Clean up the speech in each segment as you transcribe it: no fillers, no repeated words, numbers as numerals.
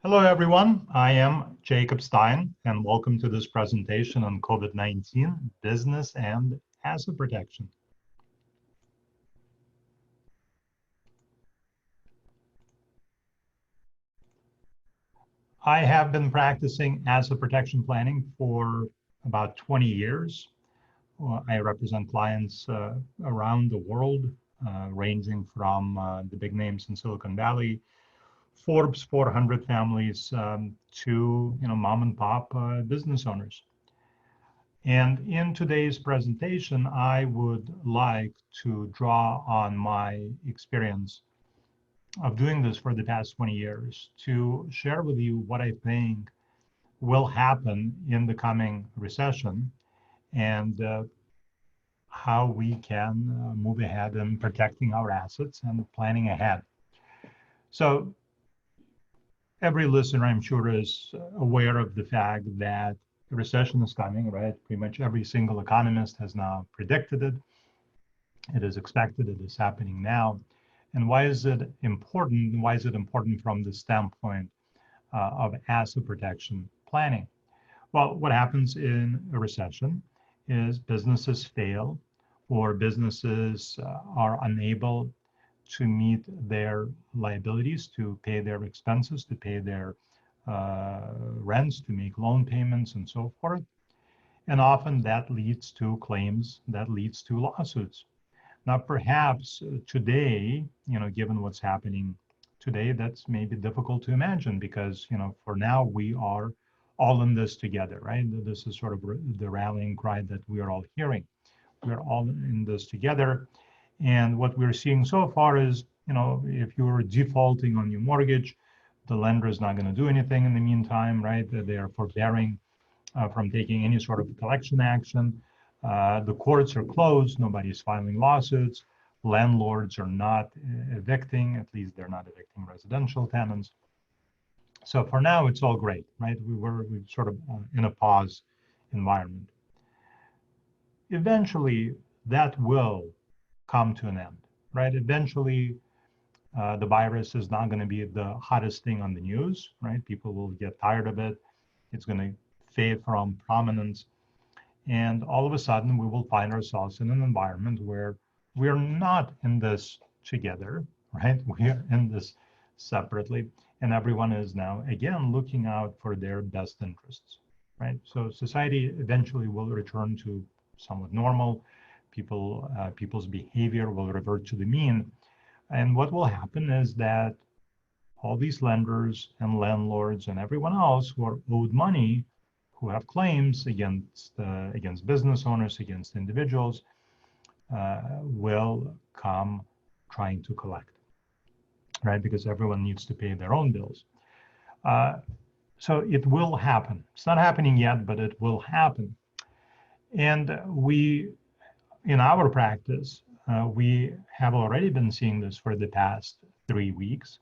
Hello, everyone. I am Jacob Stein, and welcome to this presentation on COVID-19, business and asset protection. I have been practicing asset protection planning for about 20 years. I represent clients around the world, ranging from the big names in Silicon Valley, Forbes 400 families, to mom and pop business owners. And in today's presentation, I would like to draw on my experience of doing this for the past 20 years to share with you what I think will happen in the coming recession and how we can move ahead in protecting our assets and planning ahead. So every listener, I'm sure, is aware of the fact that the recession is coming, right? Pretty much every single economist has now predicted it. It is expected, it is happening now. And why is it important? Why is it important from the standpoint of asset protection planning? Well, what happens in a recession is businesses fail or businesses are unable to meet their liabilities, to pay their expenses, to pay their rents, to make loan payments, and so forth. And often that leads to claims, that leads to lawsuits. Now, perhaps today, given what's happening today, that's maybe difficult to imagine because, for now we are all in this together, right? This is sort of the rallying cry that we are all hearing. We're all in this together. And what we're seeing so far is, if you're defaulting on your mortgage, the lender is not going to do anything in the meantime, right? They are forbearing from taking any sort of collection action. The courts are closed. Nobody's filing lawsuits. Landlords are not evicting. At least they're not evicting residential tenants. So for now, it's all great, right? We're sort of in a pause environment. Eventually, that will come to an end, right? Eventually, the virus is not going to be the hottest thing on the news, right? People will get tired of it. It's going to fade from prominence. And all of a sudden, we will find ourselves in an environment where we're not in this together, right? We are in this separately. And everyone is now, again, looking out for their best interests, right? So society eventually will return to somewhat normal. People's behavior will revert to the mean. And what will happen is that all these lenders and landlords and everyone else who are owed money, who have claims against business owners, against individuals, will come trying to collect, right? Because everyone needs to pay their own bills. So it will happen. It's not happening yet, but it will happen. And we, in our practice, we have already been seeing this for the past 3 weeks,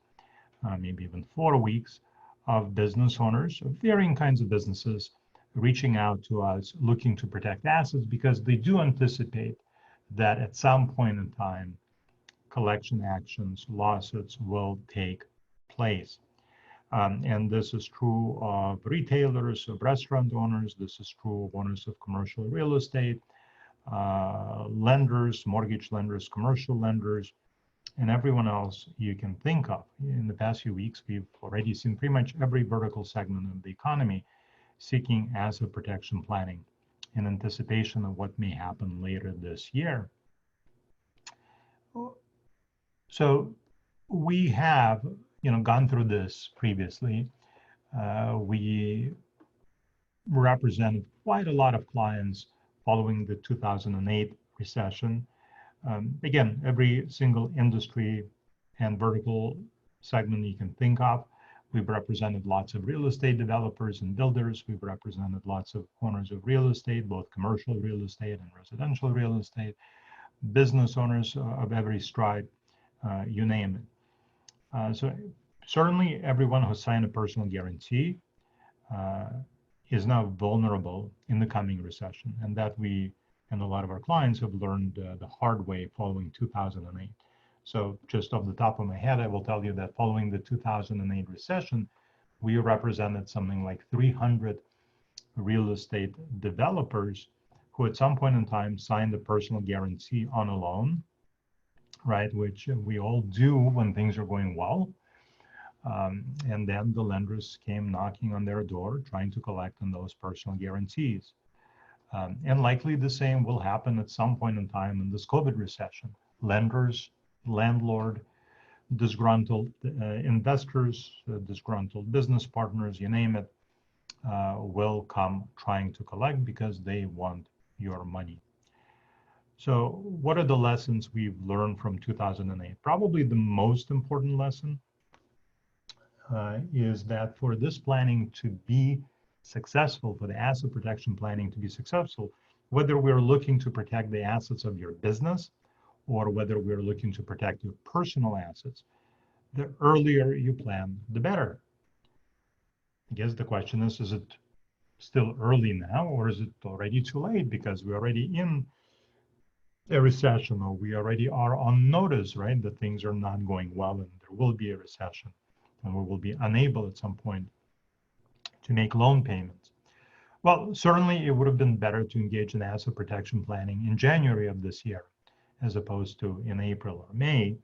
maybe even 4 weeks, of business owners of varying kinds of businesses reaching out to us, looking to protect assets because they do anticipate that at some point in time, collection actions, lawsuits will take place. And this is true of retailers, of restaurant owners. This is true of owners of commercial real estate, lenders, mortgage lenders, commercial lenders, and everyone else you can think of. In the past few weeks, we've already seen pretty much every vertical segment of the economy seeking asset protection planning in anticipation of what may happen later this year. So we have, gone through this previously. We represented quite a lot of clients following the 2008 recession. Again, every single industry and vertical segment you can think of. We've represented lots of real estate developers and builders. We've represented lots of owners of real estate, both commercial real estate and residential real estate, business owners of every stripe, you name it. So certainly everyone who signed a personal guarantee is now vulnerable in the coming recession, and that we and a lot of our clients have learned the hard way following 2008. So just off the top of my head, I will tell you that following the 2008 recession, we represented something like 300 real estate developers who at some point in time signed a personal guarantee on a loan, right, which we all do when things are going well. And then the lenders came knocking on their door, trying to collect on those personal guarantees. And likely the same will happen at some point in time in this COVID recession. Lenders, landlord, disgruntled investors, disgruntled business partners, you name it, will come trying to collect because they want your money. So what are the lessons we've learned from 2008? Probably the most important lesson is that for this planning to be successful, for the asset protection planning to be successful, whether we're looking to protect the assets of your business or whether we're looking to protect your personal assets, the earlier you plan, the better. I guess the question is it still early now, or is it already too late because we're already in a recession, or we already are on notice, right, that things are not going well and there will be a recession and we will be unable at some point to make loan payments? Well, certainly it would have been better to engage in asset protection planning in January of this year as opposed to in April or May.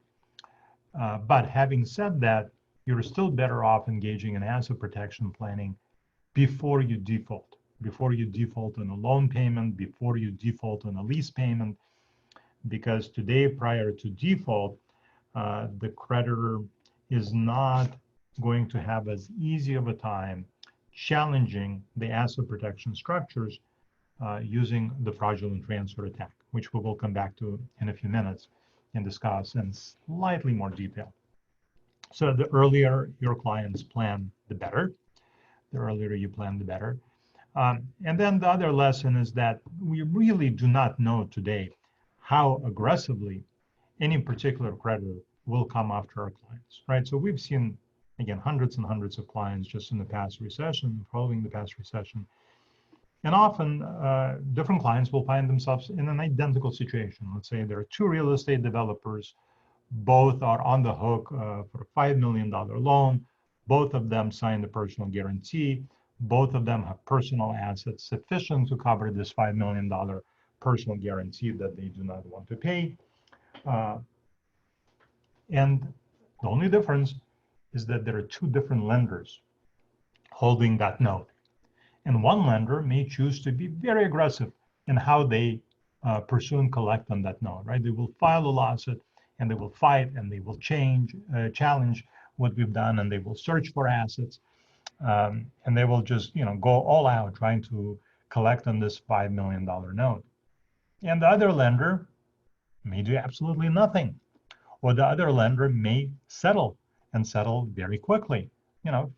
But having said that, you're still better off engaging in asset protection planning before you default on a loan payment, before you default on a lease payment, because today, prior to default, the creditor is not going to have as easy of a time challenging the asset protection structures using the fraudulent transfer attack, which we will come back to in a few minutes and discuss in slightly more detail. So the earlier your clients plan, the better. The earlier you plan, the better. And then the other lesson is that we really do not know today how aggressively any particular creditor will come after our clients, right? So we've seen, again, hundreds and hundreds of clients just in the past recession, following the past recession. And often different clients will find themselves in an identical situation. Let's say there are two real estate developers, both are on the hook for a $5 million loan. Both of them signed the personal guarantee. Both of them have personal assets sufficient to cover this $5 million personal guarantee that they do not want to pay. And the only difference is that there are two different lenders holding that note. And one lender may choose to be very aggressive in how they pursue and collect on that note, right? They will file a lawsuit and they will fight and they will challenge what we've done, and they will search for assets, and they will just, go all out trying to collect on this $5 million note. And the other lender may do absolutely nothing, or the other lender may settle very quickly,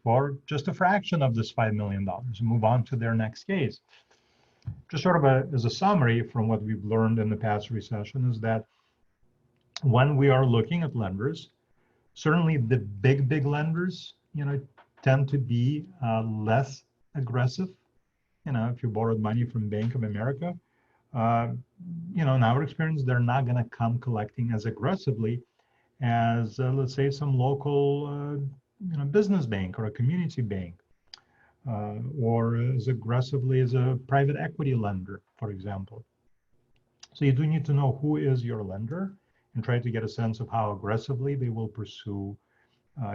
for just a fraction of this $5 million and move on to their next case. Just sort of as a summary from what we've learned in the past recession is that when we are looking at lenders, certainly the big lenders, tend to be less aggressive. If you borrowed money from Bank of America, in our experience, they're not going to come collecting as aggressively as, let's say, some local, business bank or a community bank, or as aggressively as a private equity lender, for example. So you do need to know who is your lender and try to get a sense of how aggressively they will pursue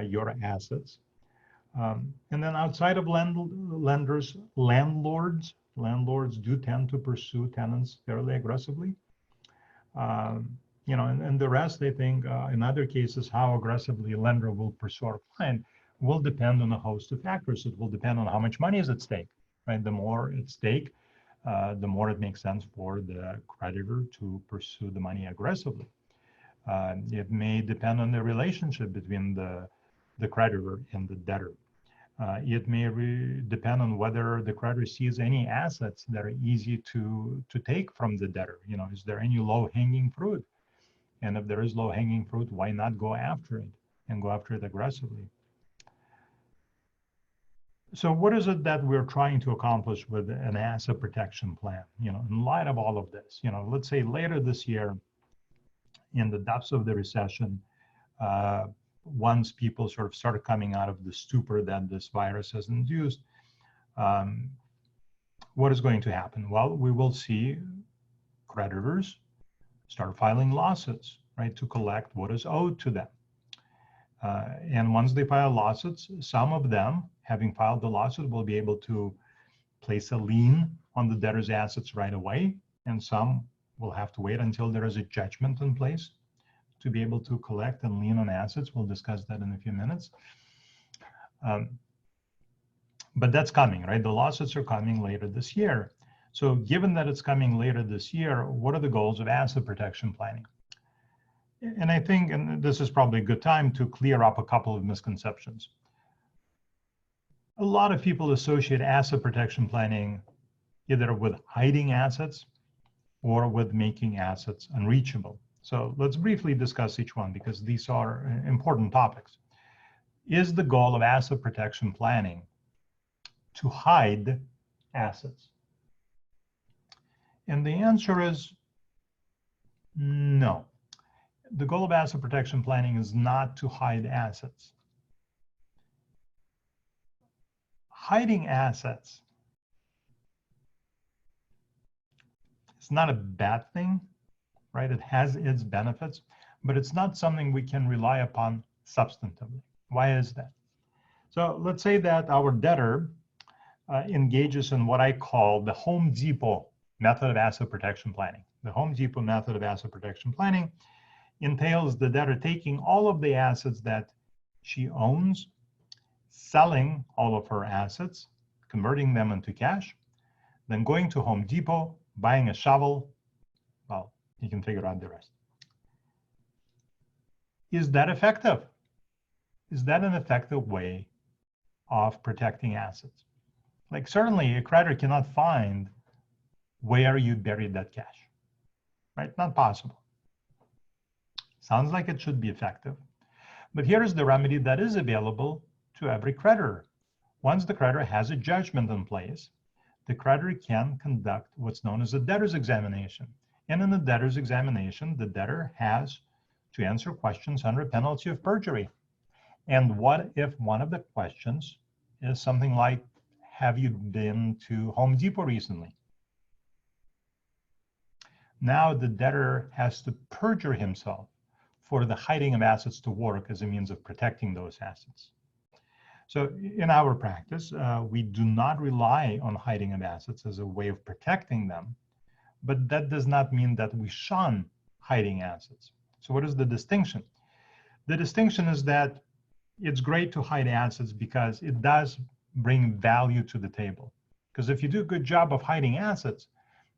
your assets. And then outside of lenders, landlords do tend to pursue tenants fairly aggressively. And the rest, I think, in other cases, how aggressively a lender will pursue our client will depend on a host of factors. It will depend on how much money is at stake, right? The more at stake, the more it makes sense for the creditor to pursue the money aggressively. It may depend on the relationship between the creditor and the debtor. It may depend on whether the creditor sees any assets that are easy to take from the debtor. Is there any low-hanging fruit? And if there is low-hanging fruit, why not go after it and go after it aggressively? So what is it that we're trying to accomplish with an asset protection plan? In light of all of this, let's say later this year, in the depths of the recession, once people sort of start coming out of the stupor that this virus has induced, what is going to happen? Well, we will see creditors start filing lawsuits, right, to collect what is owed to them. And once they file lawsuits, some of them, having filed the lawsuit, will be able to place a lien on the debtor's assets right away, and some will have to wait until there is a judgment in place to be able to collect and lien on assets. We'll discuss that in a few minutes. But that's coming, right? The lawsuits are coming later this year. So given that it's coming later this year, what are the goals of asset protection planning? And I think, and this is probably a good time to clear up a couple of misconceptions. A lot of people associate asset protection planning either with hiding assets or with making assets unreachable. So let's briefly discuss each one because these are important topics. Is the goal of asset protection planning to hide assets? And the answer is no. The goal of asset protection planning is not to hide assets. Hiding assets is not a bad thing, right? It has its benefits, but it's not something we can rely upon substantively. Why is that? So let's say that our debtor engages in what I call the Home Depot method of asset protection planning. The Home Depot method of asset protection planning entails the debtor taking all of the assets that she owns, selling all of her assets, converting them into cash, then going to Home Depot, buying a shovel. Well, you can figure out the rest. Is that effective? Is that an effective way of protecting assets? Like, certainly a creditor cannot find where you buried that cash, right? Not possible. Sounds like it should be effective. But here is the remedy that is available to every creditor. Once the creditor has a judgment in place, the creditor can conduct what's known as a debtor's examination. And in the debtor's examination, the debtor has to answer questions under penalty of perjury. And what if one of the questions is something like, have you been to Home Depot recently? Now the debtor has to perjure himself for the hiding of assets to work as a means of protecting those assets. So in our practice, we do not rely on hiding of assets as a way of protecting them, but that does not mean that we shun hiding assets. So what is the distinction? The distinction is that it's great to hide assets because it does bring value to the table. Because if you do a good job of hiding assets,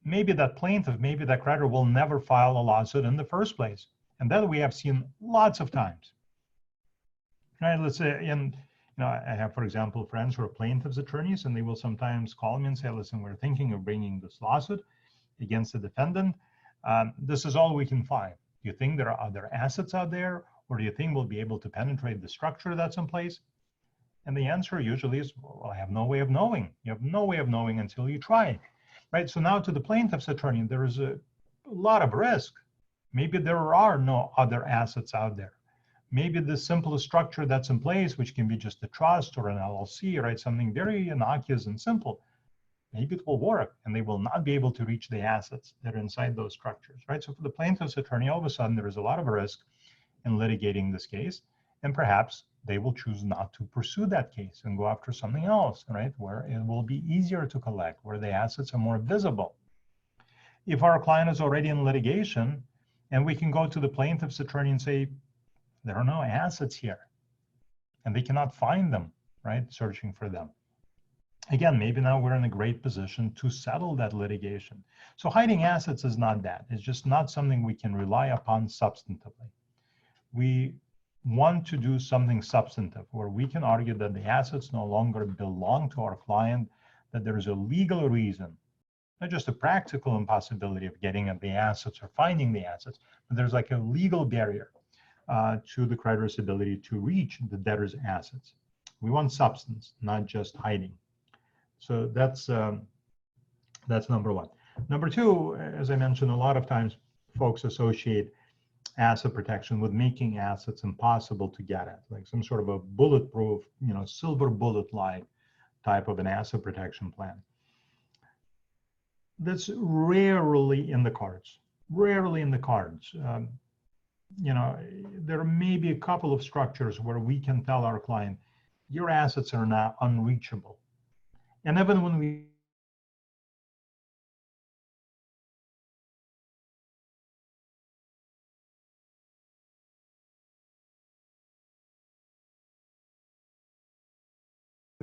maybe that plaintiff, maybe that creditor will never file a lawsuit in the first place. And that we have seen lots of times. Right? Let's say, and I have, for example, friends who are plaintiffs' attorneys, and they will sometimes call me and say, listen, we're thinking of bringing this lawsuit against the defendant. This is all we can find. Do you think there are other assets out there? Or do you think we'll be able to penetrate the structure that's in place? And the answer usually is, well, I have no way of knowing. You have no way of knowing until you try. Right? So now to the plaintiff's attorney, there is a lot of risk. Maybe there are no other assets out there. Maybe the simplest structure that's in place, which can be just a trust or an LLC, right? Something very innocuous and simple. Maybe it will work and they will not be able to reach the assets that are inside those structures, right? So for the plaintiff's attorney, all of a sudden there is a lot of risk in litigating this case, and perhaps they will choose not to pursue that case and go after something else, right? Where it will be easier to collect, where the assets are more visible. If our client is already in litigation, and we can go to the plaintiff's attorney and say, there are no assets here, and they cannot find them, right? Searching for them. Again, maybe now we're in a great position to settle that litigation. So hiding assets is not that. It's just not something we can rely upon substantively. We want to do something substantive where we can argue that the assets no longer belong to our client, that there is a legal reason, not just a practical impossibility of getting at the assets or finding the assets, but there's like a legal barrier to the creditor's ability to reach the debtor's assets. We want substance, not just hiding. So that's number one. Number two, as I mentioned, a lot of times folks associate asset protection with making assets impossible to get at, like some sort of a bulletproof, silver bullet-like type of an asset protection plan. That's rarely in the cards. Rarely in the cards. There may be a couple of structures where we can tell our client, your assets are now unreachable. And even when we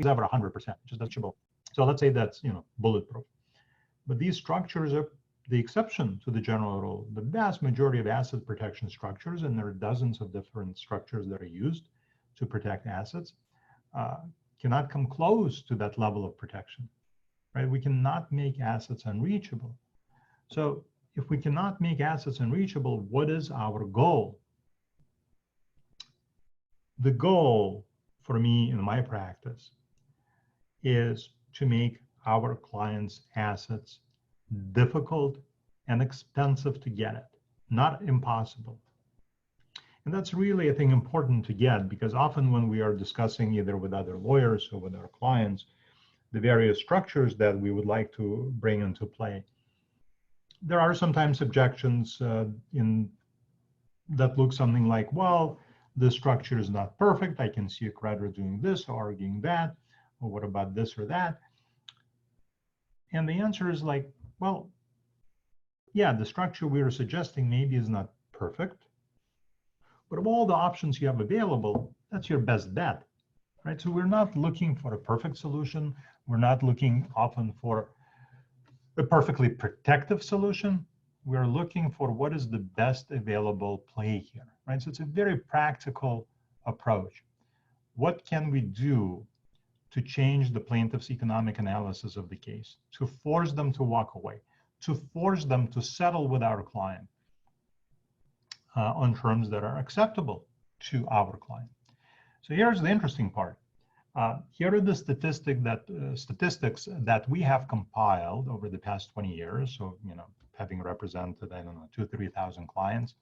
ever 100%, just reachable. So let's say that's bulletproof. But these structures are the exception to the general rule. The vast majority of asset protection structures, and there are dozens of different structures that are used to protect assets, cannot come close to that level of protection, right? We cannot make assets unreachable. So if we cannot make assets unreachable, what is our goal? The goal for me in my practice is to make our clients' assets difficult and expensive to get at, not impossible. And that's really, I think, important to get, because often when we are discussing either with other lawyers or with our clients, the various structures that we would like to bring into play, there are sometimes objections that look something like, well, the structure is not perfect. I can see a creditor doing this or arguing that, or what about this or that? And the answer is like, well, yeah, the structure we are suggesting maybe is not perfect, but of all the options you have available, that's your best bet, right? So we're not looking for a perfect solution. We're not looking often for a perfectly protective solution. We're looking for what is the best available play here, right? So it's a very practical approach. What can we do to change the plaintiff's economic analysis of the case, to force them to walk away, to force them to settle with our client on terms that are acceptable to our client? So here's the interesting part. Here are the statistics that we have compiled over the past 20 years. So, having represented, 2,000 to 3,000 clients.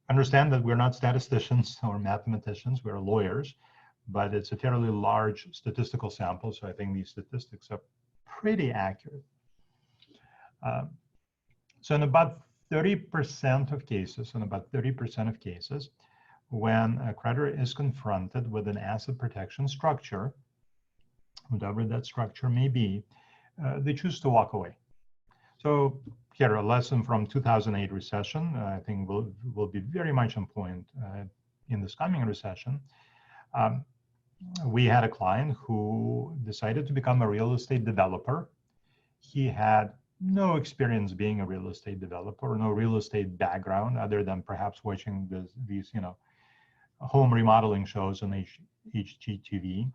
Understand that we're not statisticians or mathematicians, we're lawyers, but it's a fairly large statistical sample. So I think these statistics are pretty accurate. So in about 30% of cases, when a creditor is confronted with an asset protection structure, whatever that structure may be, they choose to walk away. So here, a lesson from 2008 recession, I think will be very much on point in this coming recession. We had a client who decided to become a real estate developer. He had no experience being a real estate developer, no real estate background, other than perhaps watching these home remodeling shows on HGTV.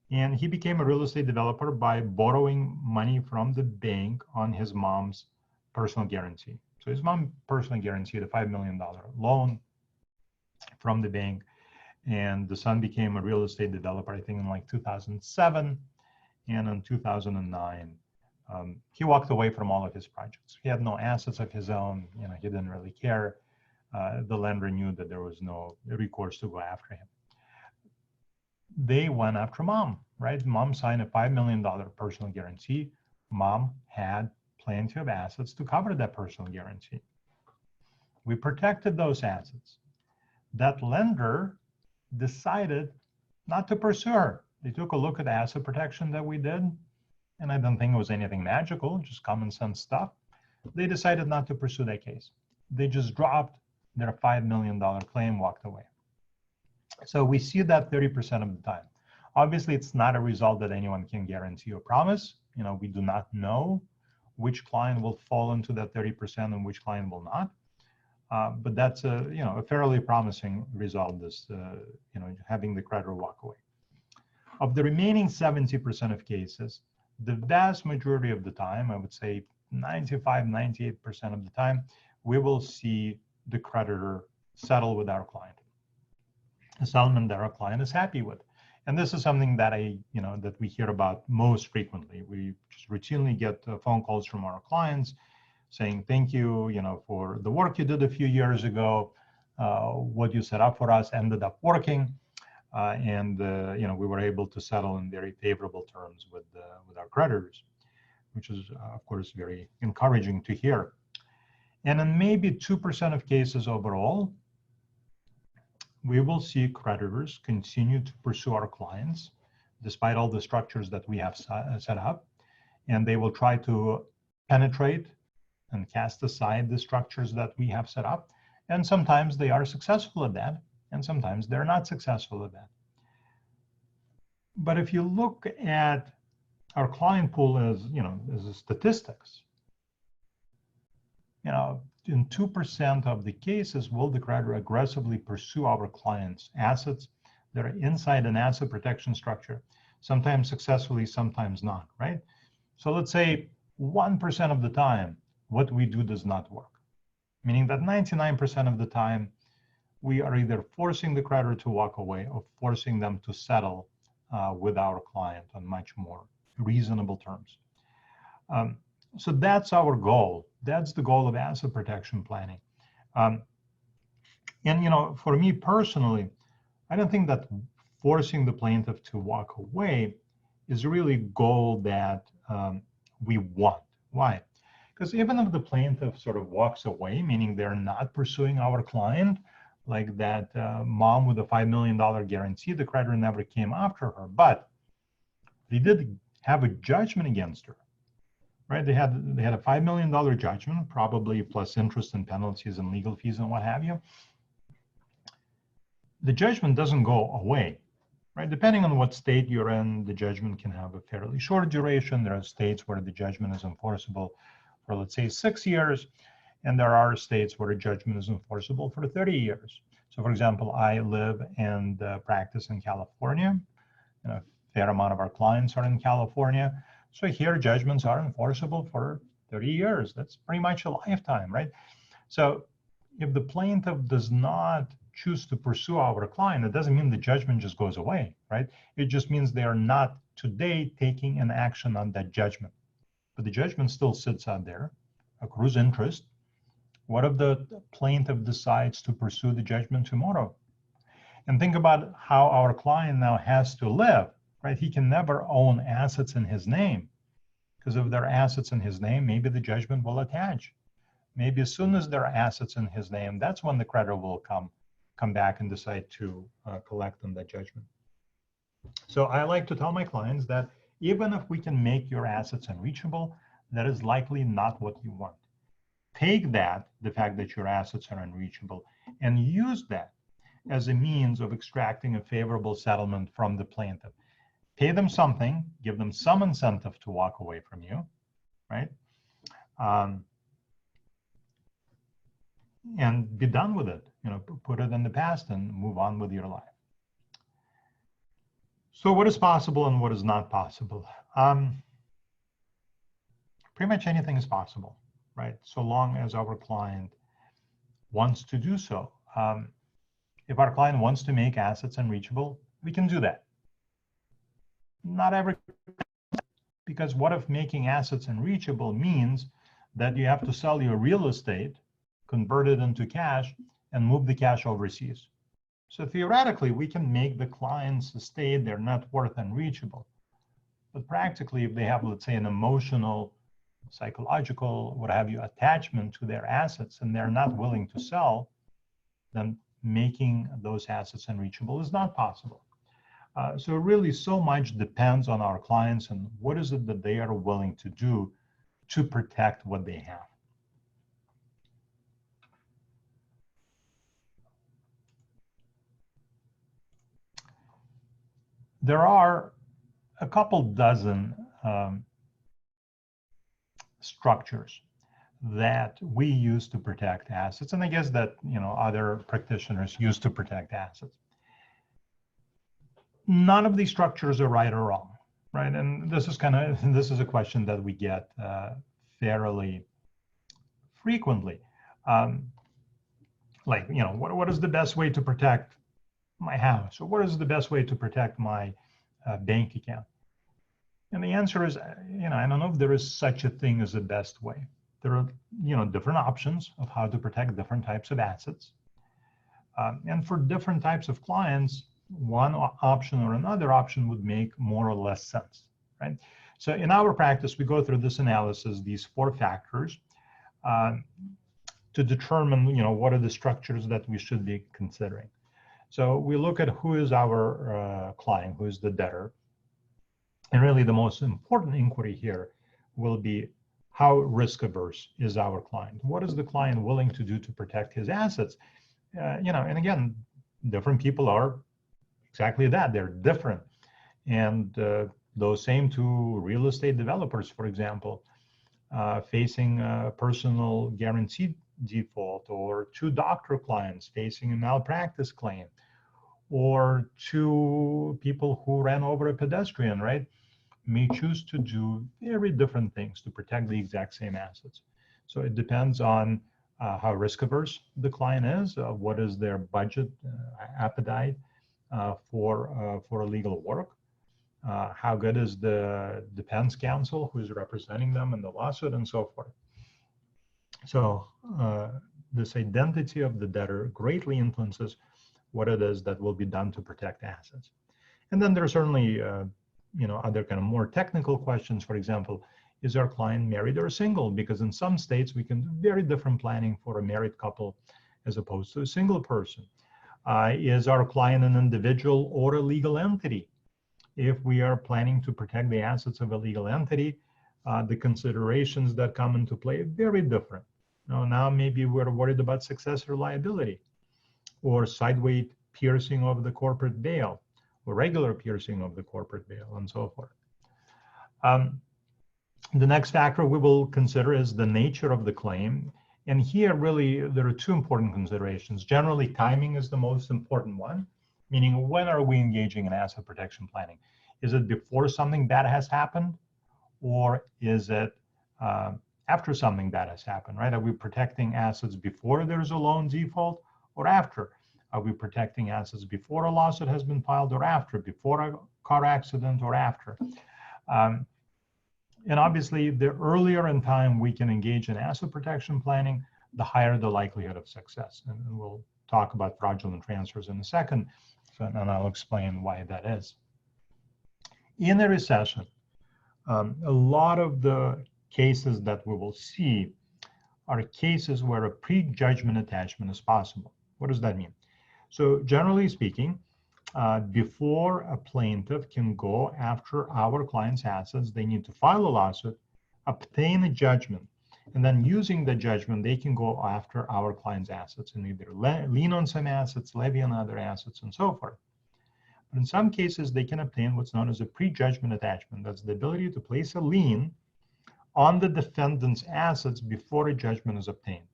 And he became a real estate developer by borrowing money from the bank on his mom's personal guarantee. So his mom personally guaranteed a $5 million loan from the bank. And the son became a real estate developer, I think in like 2007. And in 2009, he walked away from all of his projects. He had no assets of his own. He didn't really care. The lender knew that there was no recourse to go after him. They went after mom, right? Mom signed a $5 million personal guarantee. Mom had plenty of assets to cover that personal guarantee. We protected those assets. That lender decided not to pursue her. They took a look at the asset protection that we did, and I don't think it was anything magical, just common sense stuff. They decided not to pursue that case. They just dropped their $5 million claim, walked away. So we see that 30% of the time. Obviously, it's not a result that anyone can guarantee or promise. We do not know which client will fall into that 30% and which client will not. But that's a fairly promising result, this having the creditor walk away. Of the remaining 70% of cases, the vast majority of the time, I would say 95, 98% of the time, we will see the creditor settle with our client. A settlement that our client is happy with. And this is something that that we hear about most frequently. We just routinely get phone calls from our clients saying thank you, for the work you did a few years ago. What you set up for us ended up working, and we were able to settle in very favorable terms with our creditors, which is of course very encouraging to hear. And in maybe 2% of cases overall, we will see creditors continue to pursue our clients despite all the structures that we have set up, and they will try to penetrate and cast aside the structures that we have set up. And sometimes they are successful at that, and sometimes they're not successful at that. But if you look at our client pool as statistics, in 2% of the cases will the creditor aggressively pursue our clients' assets that are inside an asset protection structure, sometimes successfully, sometimes not, right? So let's say 1% of the time, what we do does not work, meaning that 99% of the time, we are either forcing the creditor to walk away or forcing them to settle with our client on much more reasonable terms. So that's our goal. That's the goal of asset protection planning. And for me personally, I don't think that forcing the plaintiff to walk away is really a goal that we want. Why? Because even if the plaintiff sort of walks away, meaning they're not pursuing our client, like that mom with a $5 million guarantee, the creditor never came after her, but they did have a judgment against her, right? They had a $5 million judgment, probably plus interest and penalties and legal fees and what have you. The judgment doesn't go away, right? Depending on what state you're in, the judgment can have a fairly short duration. There are states where the judgment is enforceable for, let's say, 6 years. And there are states where a judgment is enforceable for 30 years. So for example, I live and practice in California. A fair amount of our clients are in California. So here judgments are enforceable for 30 years. That's pretty much a lifetime, right? So if the plaintiff does not choose to pursue our client, it doesn't mean the judgment just goes away, right? It just means they are not today taking an action on that judgment. But the judgment still sits out there, accrues interest. What if the plaintiff decides to pursue the judgment tomorrow? And think about how our client now has to live, right? He can never own assets in his name, because if there are assets in his name, maybe the judgment will attach. Maybe as soon as there are assets in his name, that's when the creditor will come back and decide to collect on that judgment. So I like to tell my clients that even if we can make your assets unreachable, that is likely not what you want. Take that, the fact that your assets are unreachable, and use that as a means of extracting a favorable settlement from the plaintiff. Pay them something, give them some incentive to walk away from you, right? And be done with it. Put it in the past and move on with your life. So what is possible and what is not possible? Pretty much anything is possible, right? So long as our client wants to do so. If our client wants to make assets unreachable, we can do that. Not every, because what if making assets unreachable means that you have to sell your real estate, convert it into cash, and move the cash overseas? So theoretically, we can make the client's estate, their net worth, unreachable. But practically, if they have, let's say, an emotional, psychological, what have you, attachment to their assets, and they're not willing to sell, then making those assets unreachable is not possible. So really, so much depends on our clients and what is it that they are willing to do to protect what they have. There are a couple dozen structures that we use to protect assets, and I guess that other practitioners use to protect assets. None of these structures are right or wrong, right? And this is a question that we get fairly frequently. What is the best way to protect my house, or what is the best way to protect my bank account? And the answer is, I don't know if there is such a thing as the best way. there are, different options of how to protect different types of assets. And for different types of clients, one option or another option would make more or less sense, right? So in our practice, we go through this analysis, these 4 factors, to determine, what are the structures that we should be considering. So we look at who is our client, who is the debtor. And really the most important inquiry here will be how risk averse is our client? What is the client willing to do to protect his assets? And again, different people are exactly that. They're different. And those same 2 real estate developers, for example, facing a personal guarantee default, or 2 doctor clients facing a malpractice claim, or 2 people who ran over a pedestrian, right, may choose to do very different things to protect the exact same assets. So it depends on how risk averse the client is, what is their budget appetite for legal work, how good is the defense counsel who's representing them in the lawsuit, and so forth. So this identity of the debtor greatly influences what it is that will be done to protect assets. And then there are certainly other kind of more technical questions. For example, is our client married or single? Because in some states we can do very different planning for a married couple as opposed to a single person. Is our client an individual or a legal entity? If we are planning to protect the assets of a legal entity, the considerations that come into play are very different. Now maybe we're worried about successor liability, or sideways piercing of the corporate veil, or regular piercing of the corporate veil, and so forth. The next factor we will consider is the nature of the claim. And here really there are 2 important considerations. Generally, timing is the most important one, meaning when are we engaging in asset protection planning? Is it before something bad has happened, or is it after something bad has happened, right? Are we protecting assets before there's a loan default, or after? Are we protecting assets before a lawsuit has been filed, or after? Before a car accident, or after? And obviously, the earlier in time we can engage in asset protection planning, the higher the likelihood of success. And we'll talk about fraudulent transfers in a second, and I'll explain why that is. In a recession, a lot of the cases that we will see are cases where a prejudgment attachment is possible. What does that mean? So generally speaking, before a plaintiff can go after our client's assets, they need to file a lawsuit, obtain a judgment, and then using the judgment, they can go after our client's assets and either lien on some assets, levy on other assets, and so forth. But in some cases, they can obtain what's known as a prejudgment attachment. That's the ability to place a lien on the defendant's assets before a judgment is obtained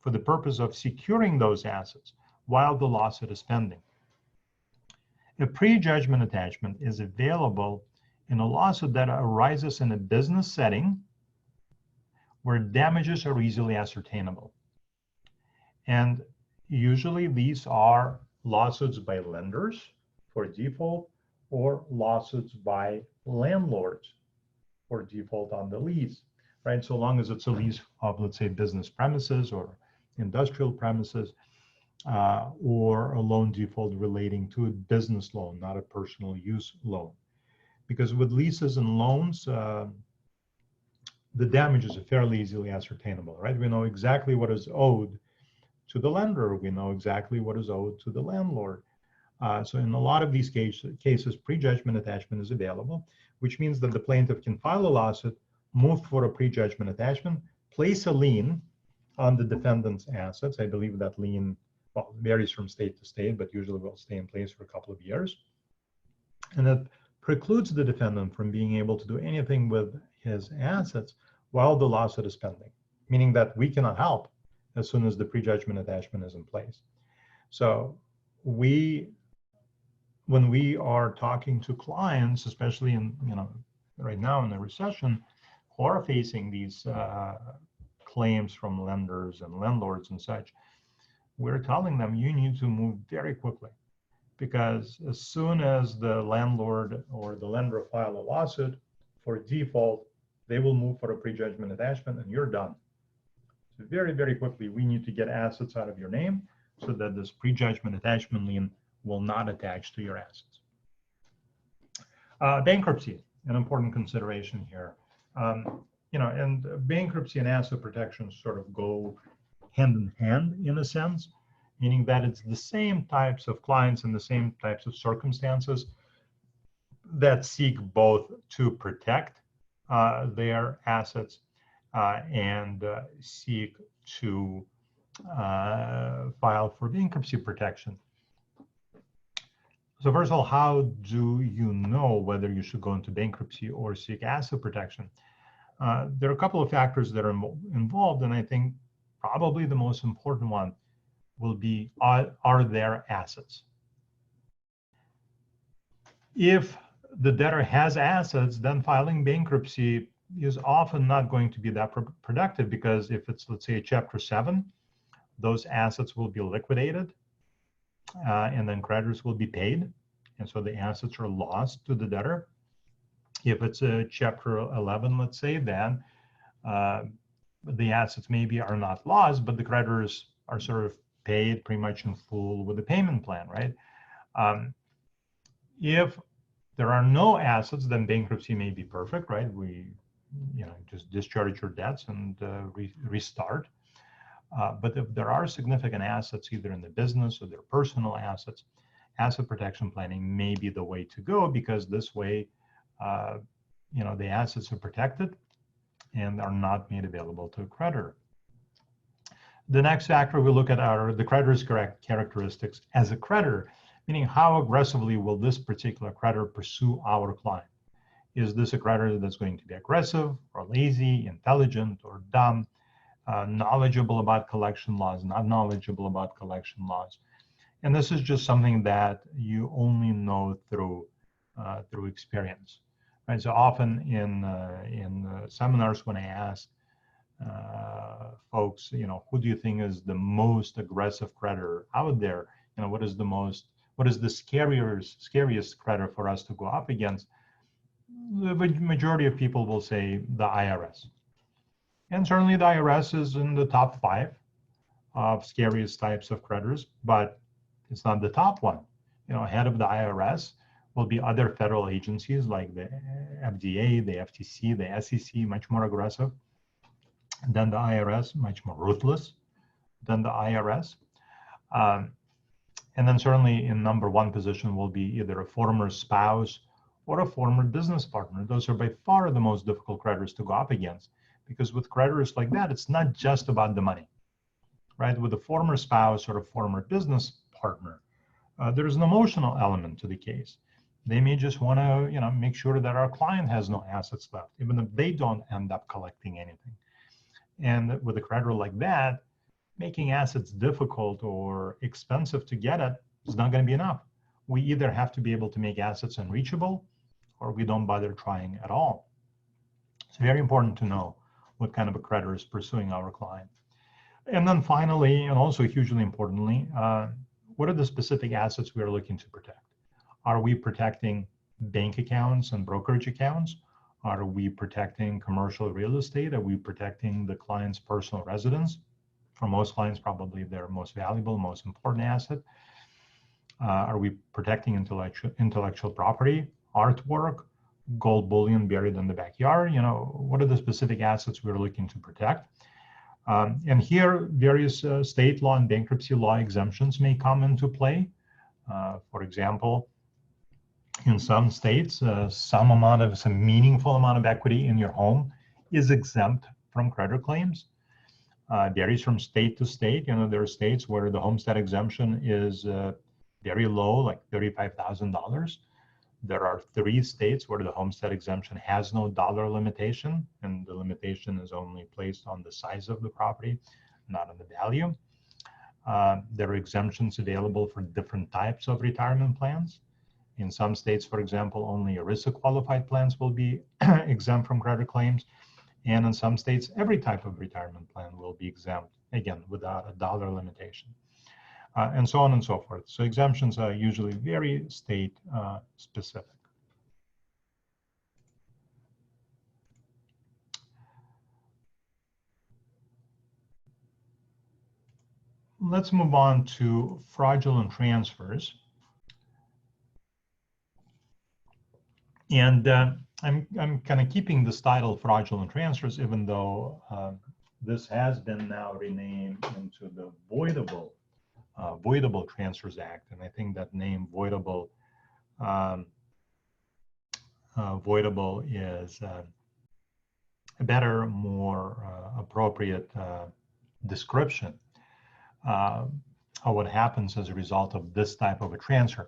for the purpose of securing those assets while the lawsuit is pending. A prejudgment attachment is available in a lawsuit that arises in a business setting where damages are easily ascertainable. And usually these are lawsuits by lenders for default, or lawsuits by landlords for default on the lease, right? So long as it's a lease of, let's say, business premises or industrial premises, or a loan default relating to a business loan, not a personal use loan. Because with leases and loans, the damages are fairly easily ascertainable, right? We know exactly what is owed to the lender. We know exactly what is owed to the landlord. So in a lot of these cases, prejudgment attachment is available, which means that the plaintiff can file a lawsuit, move for a prejudgment attachment, place a lien on the defendant's assets. I believe that lien, well, varies from state to state, but usually will stay in place for a couple of years. And that precludes the defendant from being able to do anything with his assets while the lawsuit is pending, meaning that we cannot help as soon as the prejudgment attachment is in place. So when we are talking to clients, especially in, right now in the recession, who are facing these claims from lenders and landlords and such, we're telling them you need to move very quickly, because as soon as the landlord or the lender file a lawsuit for default, they will move for a prejudgment attachment and you're done. So very, very quickly, we need to get assets out of your name so that this prejudgment attachment lien will not attach to your assets. Bankruptcy, an important consideration here. And bankruptcy and asset protection sort of go hand in hand in a sense, meaning that it's the same types of clients and the same types of circumstances that seek both to protect their assets and seek to file for bankruptcy protection. So first of all, how do you know whether you should go into bankruptcy or seek asset protection? There are a couple of factors that are involved, and I think probably the most important one will be, are there assets? If the debtor has assets, then filing bankruptcy is often not going to be that productive, because if it's, let's say, a Chapter 7, those assets will be liquidated, and then creditors will be paid, and so the assets are lost to the debtor. If it's a Chapter 11, let's say, then the assets maybe are not lost, but the creditors are sort of paid pretty much in full with the payment plan, right? If there are no assets, then bankruptcy may be perfect, right? We, just discharge your debts and restart. But if there are significant assets, either in the business or their personal assets, asset protection planning may be the way to go, because this way, the assets are protected and are not made available to a creditor. The next factor we look at are the creditor's characteristics as a creditor, meaning how aggressively will this particular creditor pursue our client? Is this a creditor that's going to be aggressive or lazy, intelligent or dumb, knowledgeable about collection laws, not knowledgeable about collection laws? And this is just something that you only know through experience, right? So often in seminars, when I ask folks, who do you think is the most aggressive creditor out there? What is the scariest creditor for us to go up against? The majority of people will say the IRS. And certainly the IRS is in the top 5 of scariest types of creditors, but it's not the top one. Ahead of the IRS will be other federal agencies like the FDA, the FTC, the SEC, much more aggressive than the IRS, much more ruthless than the IRS. And then certainly in number 1 position will be either a former spouse or a former business partner. Those are by far the most difficult creditors to go up against, because with creditors like that, it's not just about the money, right? With a former spouse or a former business partner, there's an emotional element to the case. They may just want to, make sure that our client has no assets left, even if they don't end up collecting anything. And with a creditor like that, making assets difficult or expensive to get at is not going to be enough. We either have to be able to make assets unreachable, or we don't bother trying at all. It's very important to know what kind of a creditor is pursuing our client. And then finally, and also hugely importantly, what are the specific assets we are looking to protect? Are we protecting bank accounts and brokerage accounts? Are we protecting commercial real estate? Are we protecting the client's personal residence? For most clients, probably their most valuable, most important asset. Are we protecting intellectual property, artwork, gold bullion buried in the backyard? What are the specific assets we're looking to protect? And here, various state law and bankruptcy law exemptions may come into play. For example, in some states, some meaningful amount of equity in your home is exempt from creditor claims. Varies from state to state. There are states where the homestead exemption is very low, like $35,000. There are 3 states where the homestead exemption has no dollar limitation, and the limitation is only placed on the size of the property, not on the value. There are exemptions available for different types of retirement plans. In some states, for example, only ERISA qualified plans will be exempt from creditor claims. And in some states, every type of retirement plan will be exempt, again, without a dollar limitation. And so on and so forth. So exemptions are usually very state specific. let's move on to fraudulent transfers. And I'm kind of keeping this title, fraudulent transfers, even though this has been now renamed into the Voidable Transfers Act. And I think that name voidable is a better, more appropriate description of what happens as a result of this type of a transfer.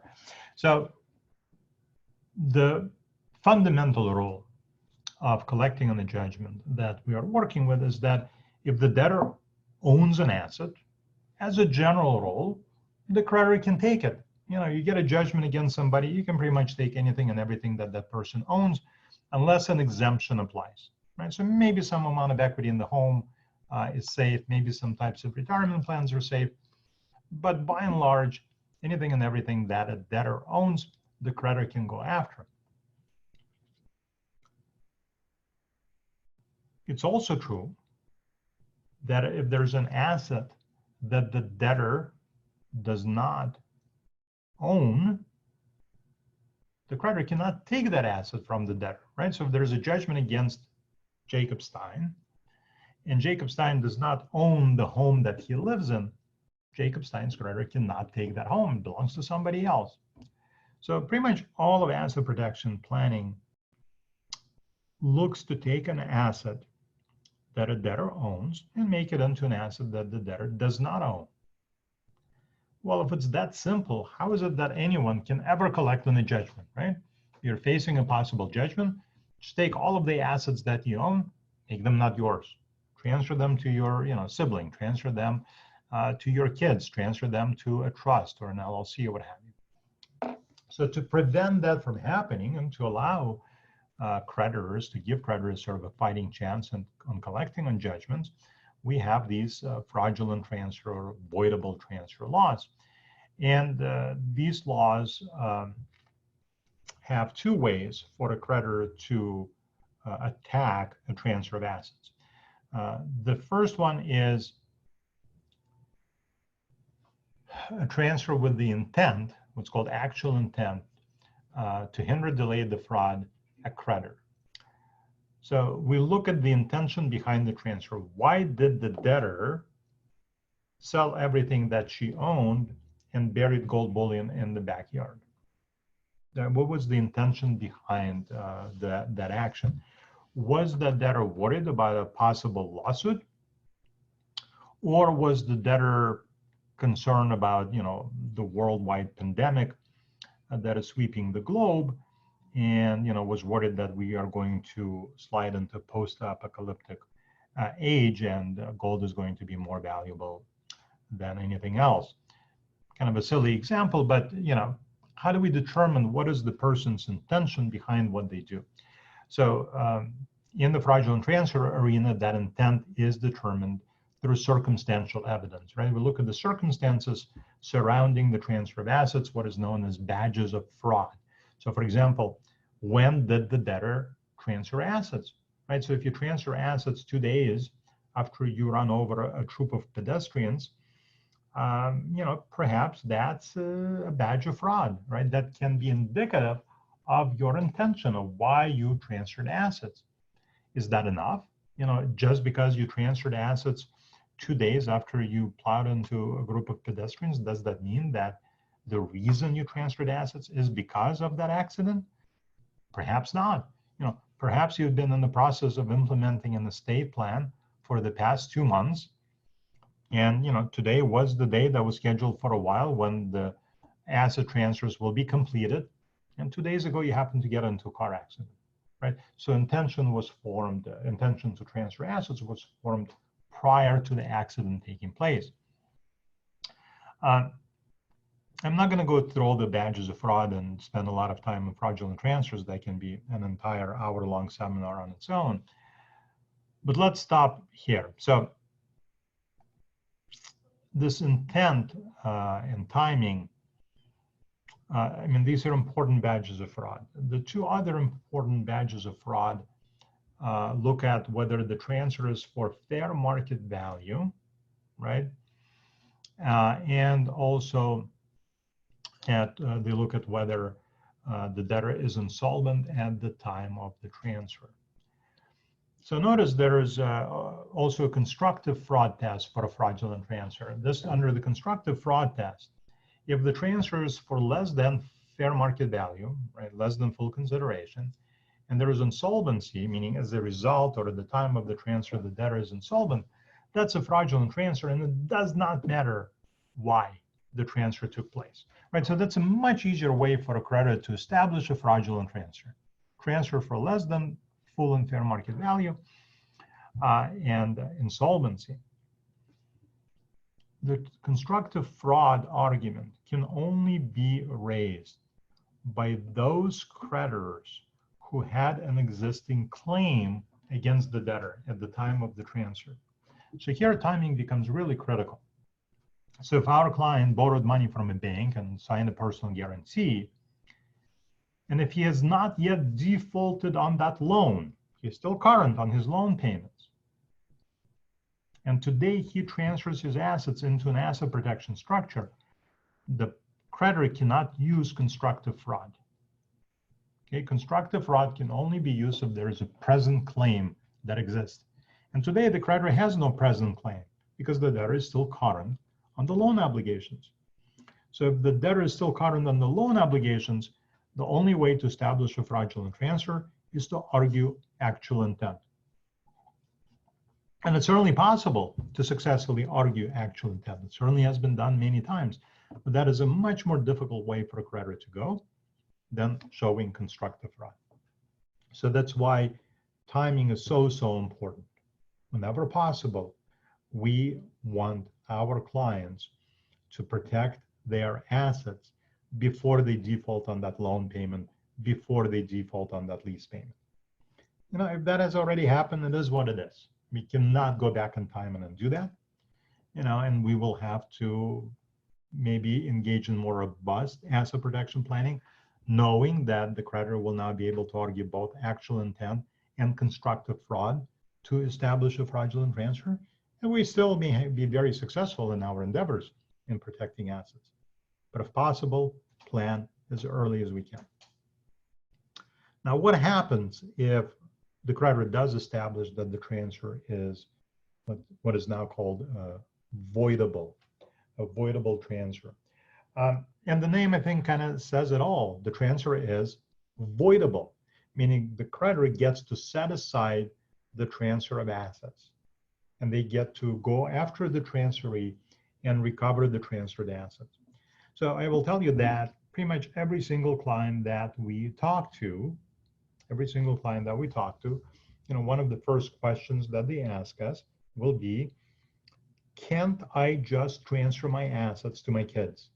So the fundamental rule of collecting on a judgment that we are working with is that if the debtor owns an asset, as a general rule, the creditor can take it. You know, you get a judgment against somebody, you can pretty much take anything and everything that that person owns, unless an exemption applies, right? So maybe some amount of equity in the home is safe, maybe some types of retirement plans are safe, but by and large, anything and everything that a debtor owns, the creditor can go after. It's also true that if there's an asset that the debtor does not own, the creditor cannot take that asset from the debtor, right? So if there's a judgment against Jacob Stein, and Jacob Stein does not own the home that he lives in, Jacob Stein's creditor cannot take that home. It belongs to somebody else. So pretty much all of asset protection planning looks to take an asset that a debtor owns and make it into an asset that the debtor does not own. Well, if it's that simple, how is it that anyone can ever collect on a judgment, right? You're facing a possible judgment, just take all of the assets that you own, make them not yours. Transfer them to your sibling, transfer them to your kids, transfer them to a trust or an LLC or what have you. So to prevent that from happening and to allow creditors, to give creditors sort of a fighting chance on collecting on judgments, we have these fraudulent transfer or voidable transfer laws. And these laws have two ways for a creditor to attack a transfer of assets. The first one is a transfer with the intent, what's called actual intent, to hinder, delay, defraud a creditor. So we look at the intention behind the transfer. Why did the debtor sell everything that she owned and buried gold bullion in the backyard? What was the intention behind that action? Was the debtor worried about a possible lawsuit? Or was the debtor concerned about the worldwide pandemic that is sweeping the globe, and was worried that we are going to slide into post-apocalyptic age and gold is going to be more valuable than anything else? Kind of a silly example, but how do we determine what is the person's intention behind what they do? So in the fraudulent transfer arena, that intent is determined through circumstantial evidence, right? We look at the circumstances surrounding the transfer of assets, what is known as badges of fraud. So for example, when did the debtor transfer assets, right? So if you transfer assets 2 days after you run over a troop of pedestrians, perhaps that's a badge of fraud, right? That can be indicative of your intention of why you transferred assets. Is that enough? Just because you transferred assets 2 days after you plowed into a group of pedestrians, does that mean that the reason you transferred assets is because of that accident? Perhaps not. Perhaps you've been in the process of implementing an estate plan for the past 2 months. And, today was the day that was scheduled for a while when the asset transfers will be completed. And 2 days ago, you happened to get into a car accident, right? So intention to transfer assets was formed prior to the accident taking place. I'm not going to go through all the badges of fraud and spend a lot of time on fraudulent transfers. That can be an entire hour-long seminar on its own. But let's stop here. So this intent and timing, these are important badges of fraud. The two other important badges of fraud look at whether the transfer is for fair market value, right? and also they look at whether the debtor is insolvent at the time of the transfer. So notice there is also a constructive fraud test for a fraudulent transfer. This under the constructive fraud test, if the transfer is for less than fair market value, right, less than full consideration, and there is insolvency, meaning as a result or at the time of the transfer the debtor is insolvent, that's a fraudulent transfer, and it does not matter why the transfer took place, right? So that's a much easier way for a creditor to establish a fraudulent transfer. Transfer for less than full and fair market value and insolvency. The constructive fraud argument can only be raised by those creditors who had an existing claim against the debtor at the time of the transfer. So here timing becomes really critical. So if our client borrowed money from a bank and signed a personal guarantee, and if he has not yet defaulted on that loan, he's still current on his loan payments, and today he transfers his assets into an asset protection structure, the creditor cannot use constructive fraud. Okay, constructive fraud can only be used if there is a present claim that exists. And today the creditor has no present claim because the debtor is still current on the loan obligations. So if the debtor is still current on the loan obligations, the only way to establish a fraudulent transfer is to argue actual intent. And it's certainly possible to successfully argue actual intent. It certainly has been done many times, but that is a much more difficult way for a creditor to go than showing constructive fraud. So that's why timing is so important. Whenever possible, we want our clients to protect their assets before they default on that loan payment, before they default on that lease payment. You know, if that has already happened, it is what it is. We cannot go back in time and undo that, you know, and we will have to maybe engage in more robust asset protection planning, knowing that the creditor will now be able to argue both actual intent and constructive fraud to establish a fraudulent transfer. And we still may be very successful in our endeavors in protecting assets. But if possible, plan as early as we can. Now, what happens if the creditor does establish that the transfer is what is now called voidable, a voidable transfer? And the name, I think, kind of says it all. The transfer is voidable, meaning the creditor gets to set aside the transfer of assets, and they get to go after the transferee and recover the transferred assets. So I will tell you that pretty much every single client that we talk to, you know, one of the first questions that they ask us will be, can't I just transfer my assets to my kids?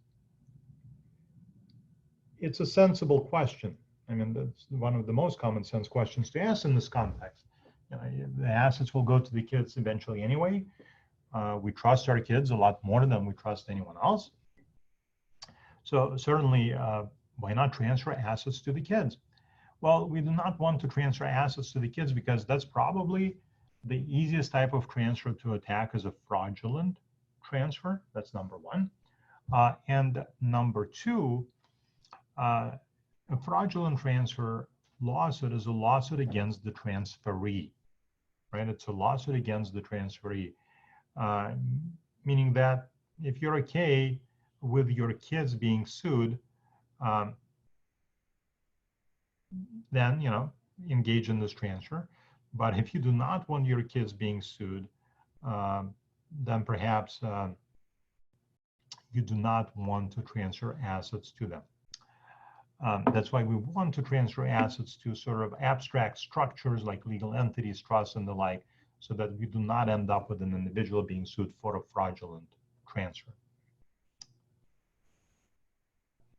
It's a sensible question. I mean, that's one of the most common sense questions to ask in this context. You know, the assets will go to the kids eventually anyway. We trust our kids a lot more than we trust anyone else. So certainly, why not transfer assets to the kids? Well, we do not want to transfer assets to the kids because that's probably the easiest type of transfer to attack as a fraudulent transfer. That's number one. And number two, a fraudulent transfer lawsuit is a lawsuit against the transferee, right? It's a lawsuit against the transferee, meaning that if you're okay with your kids being sued, then, you know, engage in this transfer. But if you do not want your kids being sued, then perhaps you do not want to transfer assets to them. That's why we want to transfer assets to sort of abstract structures like legal entities, trusts, and the like, so that we do not end up with an individual being sued for a fraudulent transfer.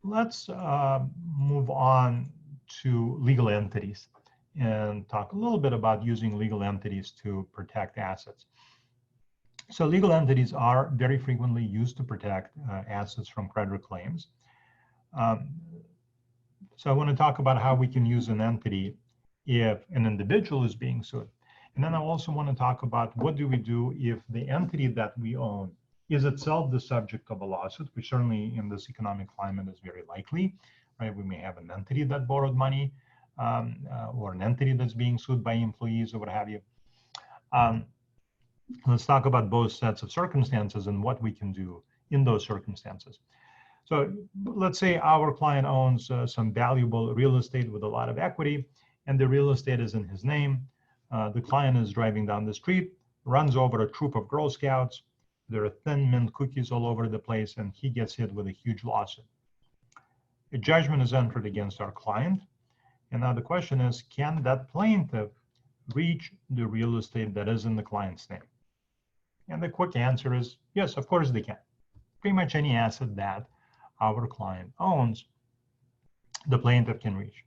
Let's move on to legal entities and talk a little bit about using legal entities to protect assets. So legal entities are very frequently used to protect assets from creditor claims. So I want to talk about how we can use an entity if an individual is being sued. And then I also want to talk about what do we do if the entity that we own is itself the subject of a lawsuit, which certainly in this economic climate is very likely, right? We may have an entity that borrowed money or an entity that's being sued by employees or what have you. Let's talk about both sets of circumstances and what we can do in those circumstances. So let's say our client owns some valuable real estate with a lot of equity, and the real estate is in his name. The client is driving down the street, runs over a troop of Girl Scouts. There are Thin Mint cookies all over the place, and he gets hit with a huge lawsuit. A judgment is entered against our client. And now the question is, can that plaintiff reach the real estate that is in the client's name? And the quick answer is yes, of course they can. Pretty much any asset that our client owns, the plaintiff can reach.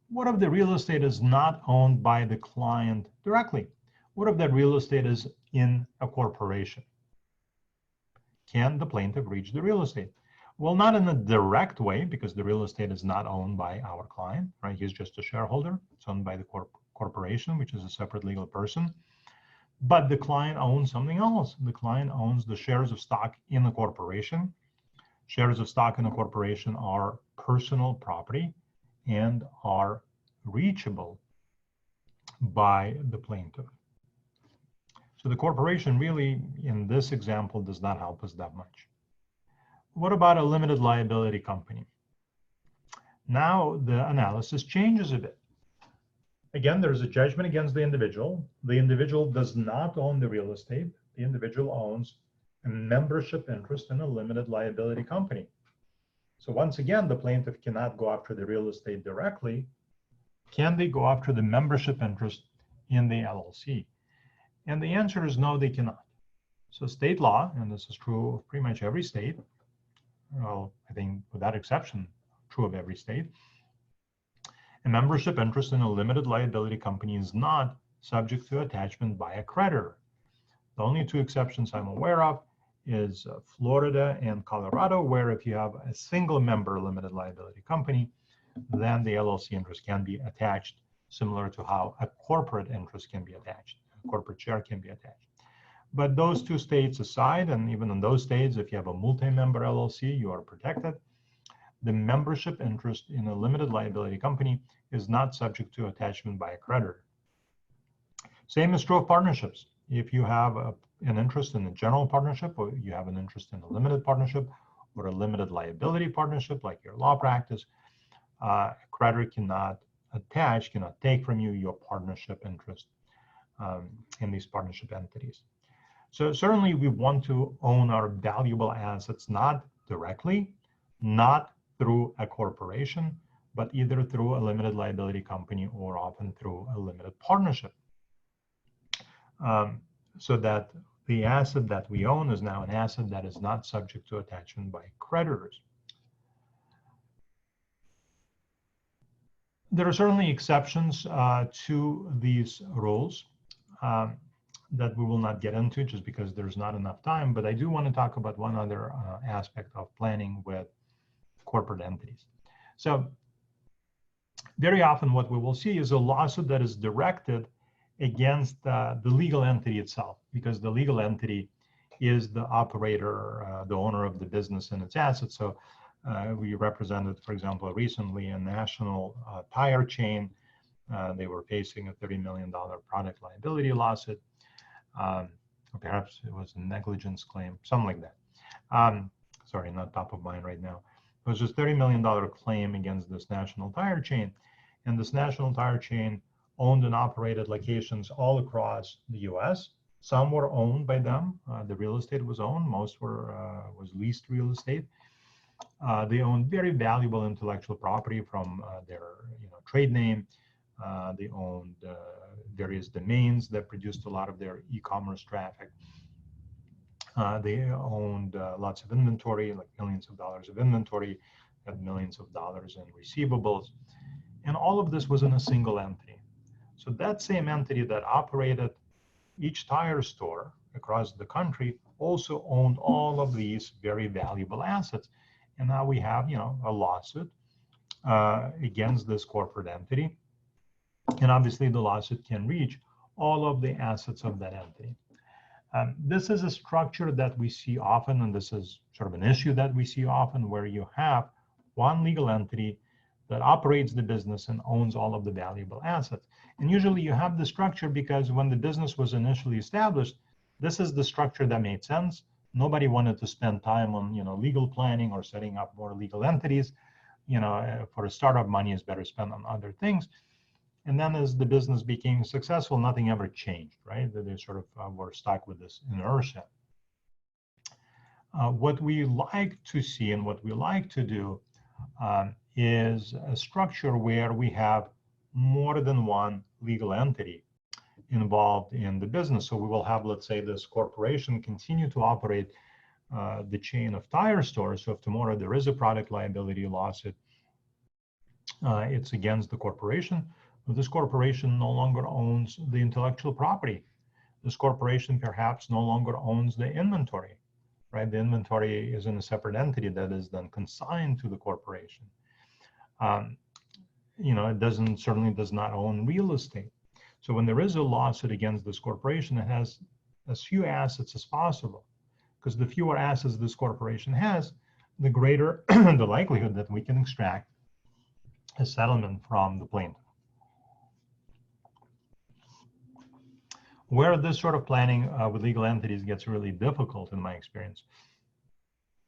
What if the real estate is not owned by the client directly? What if that real estate is in a corporation? Can the plaintiff reach the real estate? Well, not in a direct way, because the real estate is not owned by our client, right? He's just a shareholder. It's owned by the corporation, which is a separate legal person. But the client owns something else. The client owns the shares of stock in the corporation. Shares of stock in a corporation are personal property and are reachable by the plaintiff. So the corporation really, in this example, does not help us that much. What about a limited liability company? Now the analysis changes a bit. Again, there's a judgment against the individual. The individual does not own the real estate. The individual owns a membership interest in a limited liability company. So once again, the plaintiff cannot go after the real estate directly. Can they go after the membership interest in the LLC? And the answer is no, they cannot. So state law, and this is true of pretty much every state, well, I think without exception, true of every state, a membership interest in a limited liability company is not subject to attachment by a creditor. The only two exceptions I'm aware of is Florida and Colorado, where if you have a single member limited liability company, then the LLC interest can be attached, similar to how a corporate interest can be attached. A corporate share can be attached. But those two states aside, and even in those states, if you have a multi-member LLC, you are protected. The membership interest in a limited liability company is not subject to attachment by a creditor. Same is true of partnerships. If you have an interest in a general partnership, or you have an interest in a limited partnership, or a limited liability partnership, like your law practice, a creditor cannot take from you your partnership interest in these partnership entities. So certainly we want to own our valuable assets, not directly, not through a corporation, but either through a limited liability company or often through a limited partnership. So that the asset that we own is now an asset that is not subject to attachment by creditors. There are certainly exceptions to these rules that we will not get into just because there's not enough time, but I do want to talk about one other aspect of planning with corporate entities. So very often what we will see is a lawsuit that is directed against the legal entity itself, because the legal entity is the operator, the owner of the business and its assets. So we represented, for example, recently a national tire chain. They were facing a $30 million product liability lawsuit. Or perhaps it was a negligence claim, something like that. Sorry, not top of mind right now. It was just $30 million claim against this national tire chain. And this national tire chain owned and operated locations all across the US. Some were owned by them. The real estate was owned. Most was leased real estate. They owned very valuable intellectual property from their trade name. They owned various domains that produced a lot of their e-commerce traffic. They owned lots of inventory, like millions of dollars of inventory, had millions of dollars in receivables. And all of this was in a single entity. So that same entity that operated each tire store across the country also owned all of these very valuable assets. And now we have, a lawsuit against this corporate entity. And obviously the lawsuit can reach all of the assets of that entity. This is a structure that we see often, and this is sort of an issue that we see often, where you have one legal entity that operates the business and owns all of the valuable assets. And usually you have the structure because when the business was initially established, this is the structure that made sense. Nobody wanted to spend time on, legal planning or setting up more legal entities. For a startup, money is better spent on other things. And then as the business became successful, nothing ever changed, right? They sort of were stuck with this inertia. What we like to see and what we like to do is a structure where we have more than one legal entity involved in the business. So we will have, let's say, this corporation continue to operate the chain of tire stores. So if tomorrow there is a product liability lawsuit, it's against the corporation. But this corporation no longer owns the intellectual property. This corporation perhaps no longer owns the inventory, right? The inventory is in a separate entity that is then consigned to the corporation. It certainly does not own real estate. So when there is a lawsuit against this corporation, it has as few assets as possible, because the fewer assets this corporation has, the greater the likelihood that we can extract a settlement from the plaintiff. Where this sort of planning with legal entities gets really difficult, in my experience,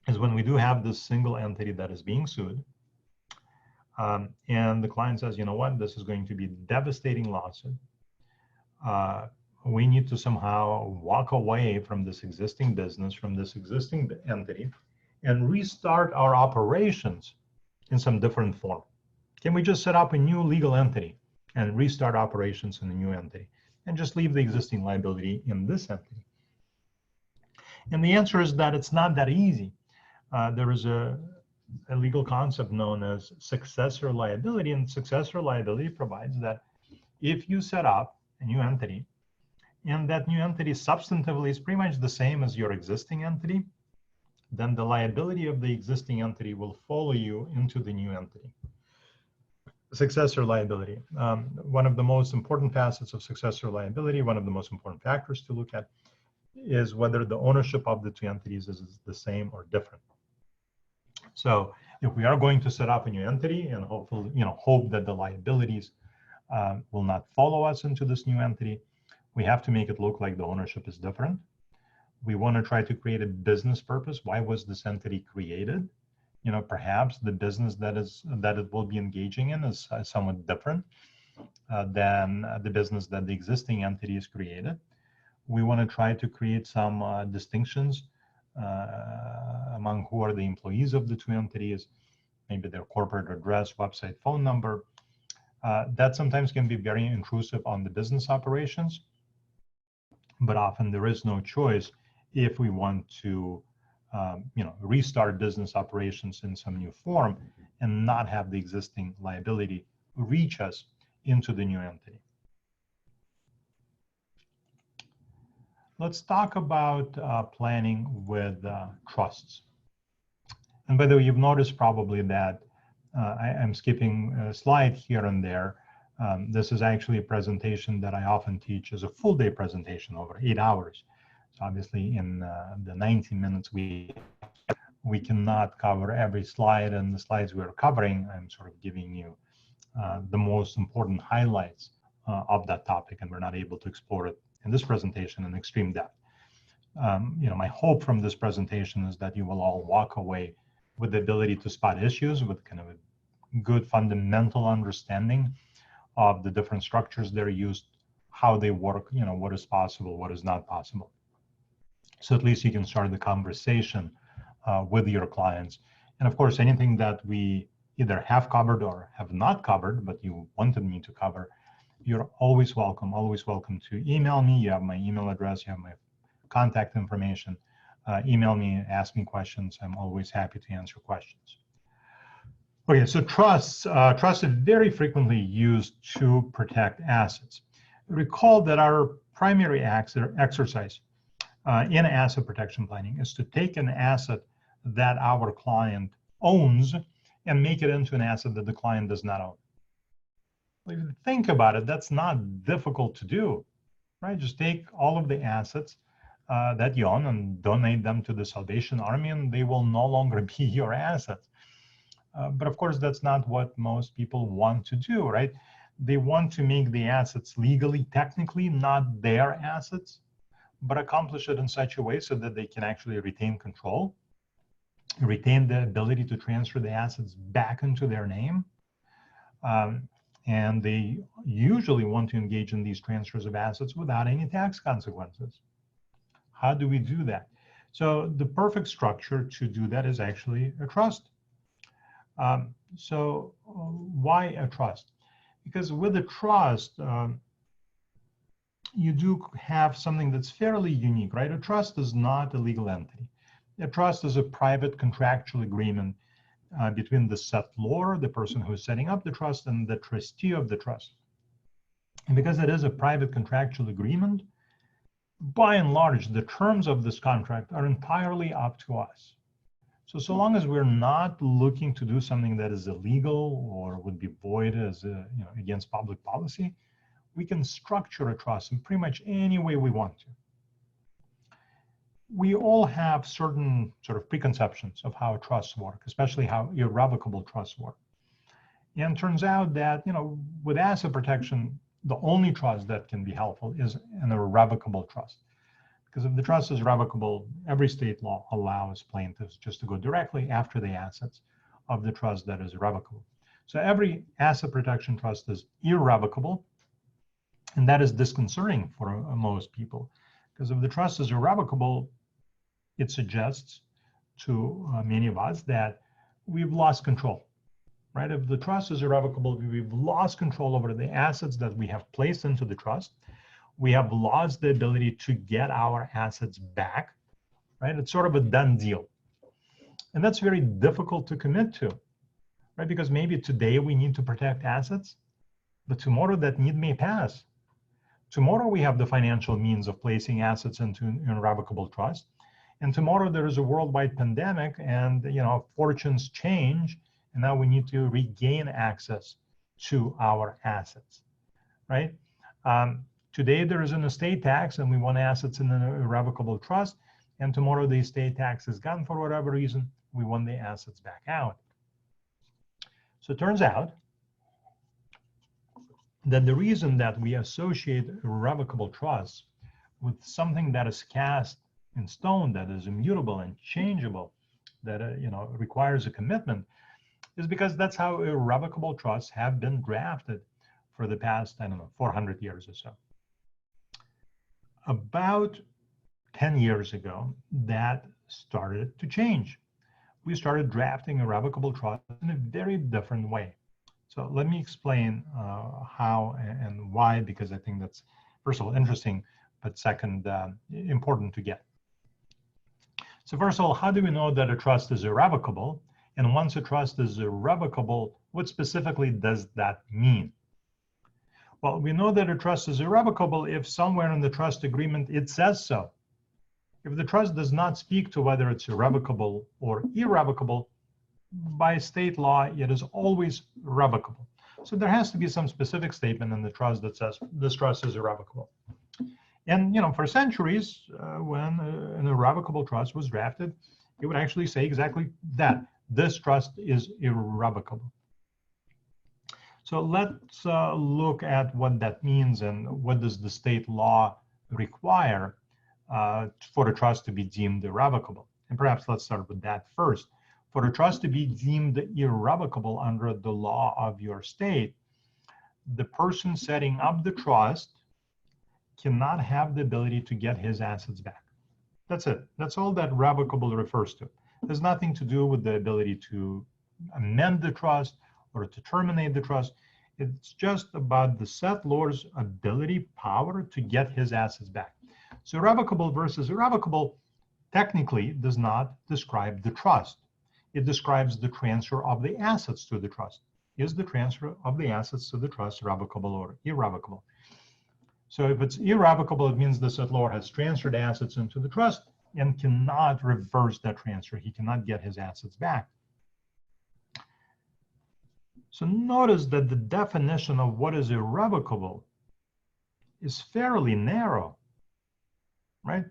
is when we do have this single entity that is being sued, and the client says, you know what, this is going to be a devastating lawsuit. We need to somehow walk away from this existing business, from this existing entity, and restart our operations in some different form. Can we just set up a new legal entity and restart operations in a new entity and just leave the existing liability in this entity? And the answer is that it's not that easy. There is a legal concept known as successor liability, and successor liability provides that if you set up a new entity and that new entity substantively is pretty much the same as your existing entity, then the liability of the existing entity will follow you into the new entity. Successor liability. One of the most important facets of successor liability, one of the most important factors to look at, is whether the ownership of the two entities is the same or different. So if we are going to set up a new entity and hopefully, hope that the liabilities will not follow us into this new entity, we have to make it look like the ownership is different. We want to try to create a business purpose. Why was this entity created? Perhaps the business that it will be engaging in is somewhat different than the business that the existing entity is created. We want to try to create some distinctions among who are the employees of the two entities, maybe their corporate address, website, phone number. That sometimes can be very intrusive on the business operations, but often there is no choice if we want to restart business operations in some new form and not have the existing liability reach us into the new entity. Let's talk about planning with trusts. And by the way, you've noticed probably that I'm skipping a slide here and there. This is actually a presentation that I often teach as a full day presentation over 8 hours. So obviously in the 90 minutes we cannot cover every slide, and the slides we're covering, I'm sort of giving you the most important highlights of that topic, and we're not able to explore it in this presentation in extreme depth. My hope from this presentation is that you will all walk away with the ability to spot issues, with kind of a good fundamental understanding of the different structures that are used, how they work, what is possible, what is not possible. So at least you can start the conversation with your clients. And of course, anything that we either have covered or have not covered, but you wanted me to cover, you're always welcome to email me. You have my email address, you have my contact information. Email me, ask me questions. I'm always happy to answer questions. Okay, so trusts are very frequently used to protect assets. Recall that our primary exercise in asset protection planning is to take an asset that our client owns and make it into an asset that the client does not own. If you think about it, that's not difficult to do, right? Just take all of the assets that you own and donate them to the Salvation Army, and they will no longer be your assets. But of course, that's not what most people want to do, right? They want to make the assets legally, technically not their assets, but accomplish it in such a way so that they can actually retain control, retain the ability to transfer the assets back into their name. And they usually want to engage in these transfers of assets without any tax consequences. How do we do that? So the perfect structure to do that is actually a trust. Why a trust? Because with a trust, you do have something that's fairly unique, right? A trust is not a legal entity. A trust is a private contractual agreement between the settlor, the person who's setting up the trust, and the trustee of the trust. And because it is a private contractual agreement, by and large, the terms of this contract are entirely up to us. So long as we're not looking to do something that is illegal or would be void as against public policy, we can structure a trust in pretty much any way we want to. We all have certain sort of preconceptions of how trusts work, especially how irrevocable trusts work. And it turns out that, with asset protection, the only trust that can be helpful is an irrevocable trust. Because if the trust is revocable, every state law allows plaintiffs just to go directly after the assets of the trust that is irrevocable. So every asset protection trust is irrevocable, and that is disconcerting for most people. Because if the trust is irrevocable, it suggests to many of us that we've lost control, right? If the trust is irrevocable, we've lost control over the assets that we have placed into the trust. We have lost the ability to get our assets back, right? It's sort of a done deal. And that's very difficult to commit to, right? Because maybe today we need to protect assets, but tomorrow that need may pass. Tomorrow we have the financial means of placing assets into an irrevocable trust. And tomorrow there is a worldwide pandemic and fortunes change, and now we need to regain access to our assets, right? Today there is an estate tax and we want assets in an irrevocable trust, and tomorrow the estate tax is gone for whatever reason, we want the assets back out. So it turns out that the reason that we associate irrevocable trusts with something that is cast in stone, that is immutable and changeable, that requires a commitment, is because that's how irrevocable trusts have been drafted for the past, 400 years or so. About 10 years ago, that started to change. We started drafting irrevocable trusts in a very different way. So let me explain how and why, because I think that's, first of all, interesting, but second, important to get. So first of all, how do we know that a trust is irrevocable? And once a trust is irrevocable, what specifically does that mean? Well, we know that a trust is irrevocable if somewhere in the trust agreement it says so. If the trust does not speak to whether it's irrevocable or irrevocable, by state law, it is always revocable. So there has to be some specific statement in the trust that says this trust is irrevocable. And for centuries, when an irrevocable trust was drafted, it would actually say exactly that. This trust is irrevocable. So let's look at what that means and what does the state law require for a trust to be deemed irrevocable. And perhaps let's start with that first. For a trust to be deemed irrevocable under the law of your state, the person setting up the trust cannot have the ability to get his assets back. That's it. That's all that revocable refers to. There's nothing to do with the ability to amend the trust or to terminate the trust. It's just about the settlor's ability, power to get his assets back. So revocable versus irrevocable technically does not describe the trust. It describes the transfer of the assets to the trust. Is the transfer of the assets to the trust revocable or irrevocable? So if it's irrevocable, it means the settlor has transferred assets into the trust and cannot reverse that transfer. He cannot get his assets back. So notice that the definition of what is irrevocable is fairly narrow, right?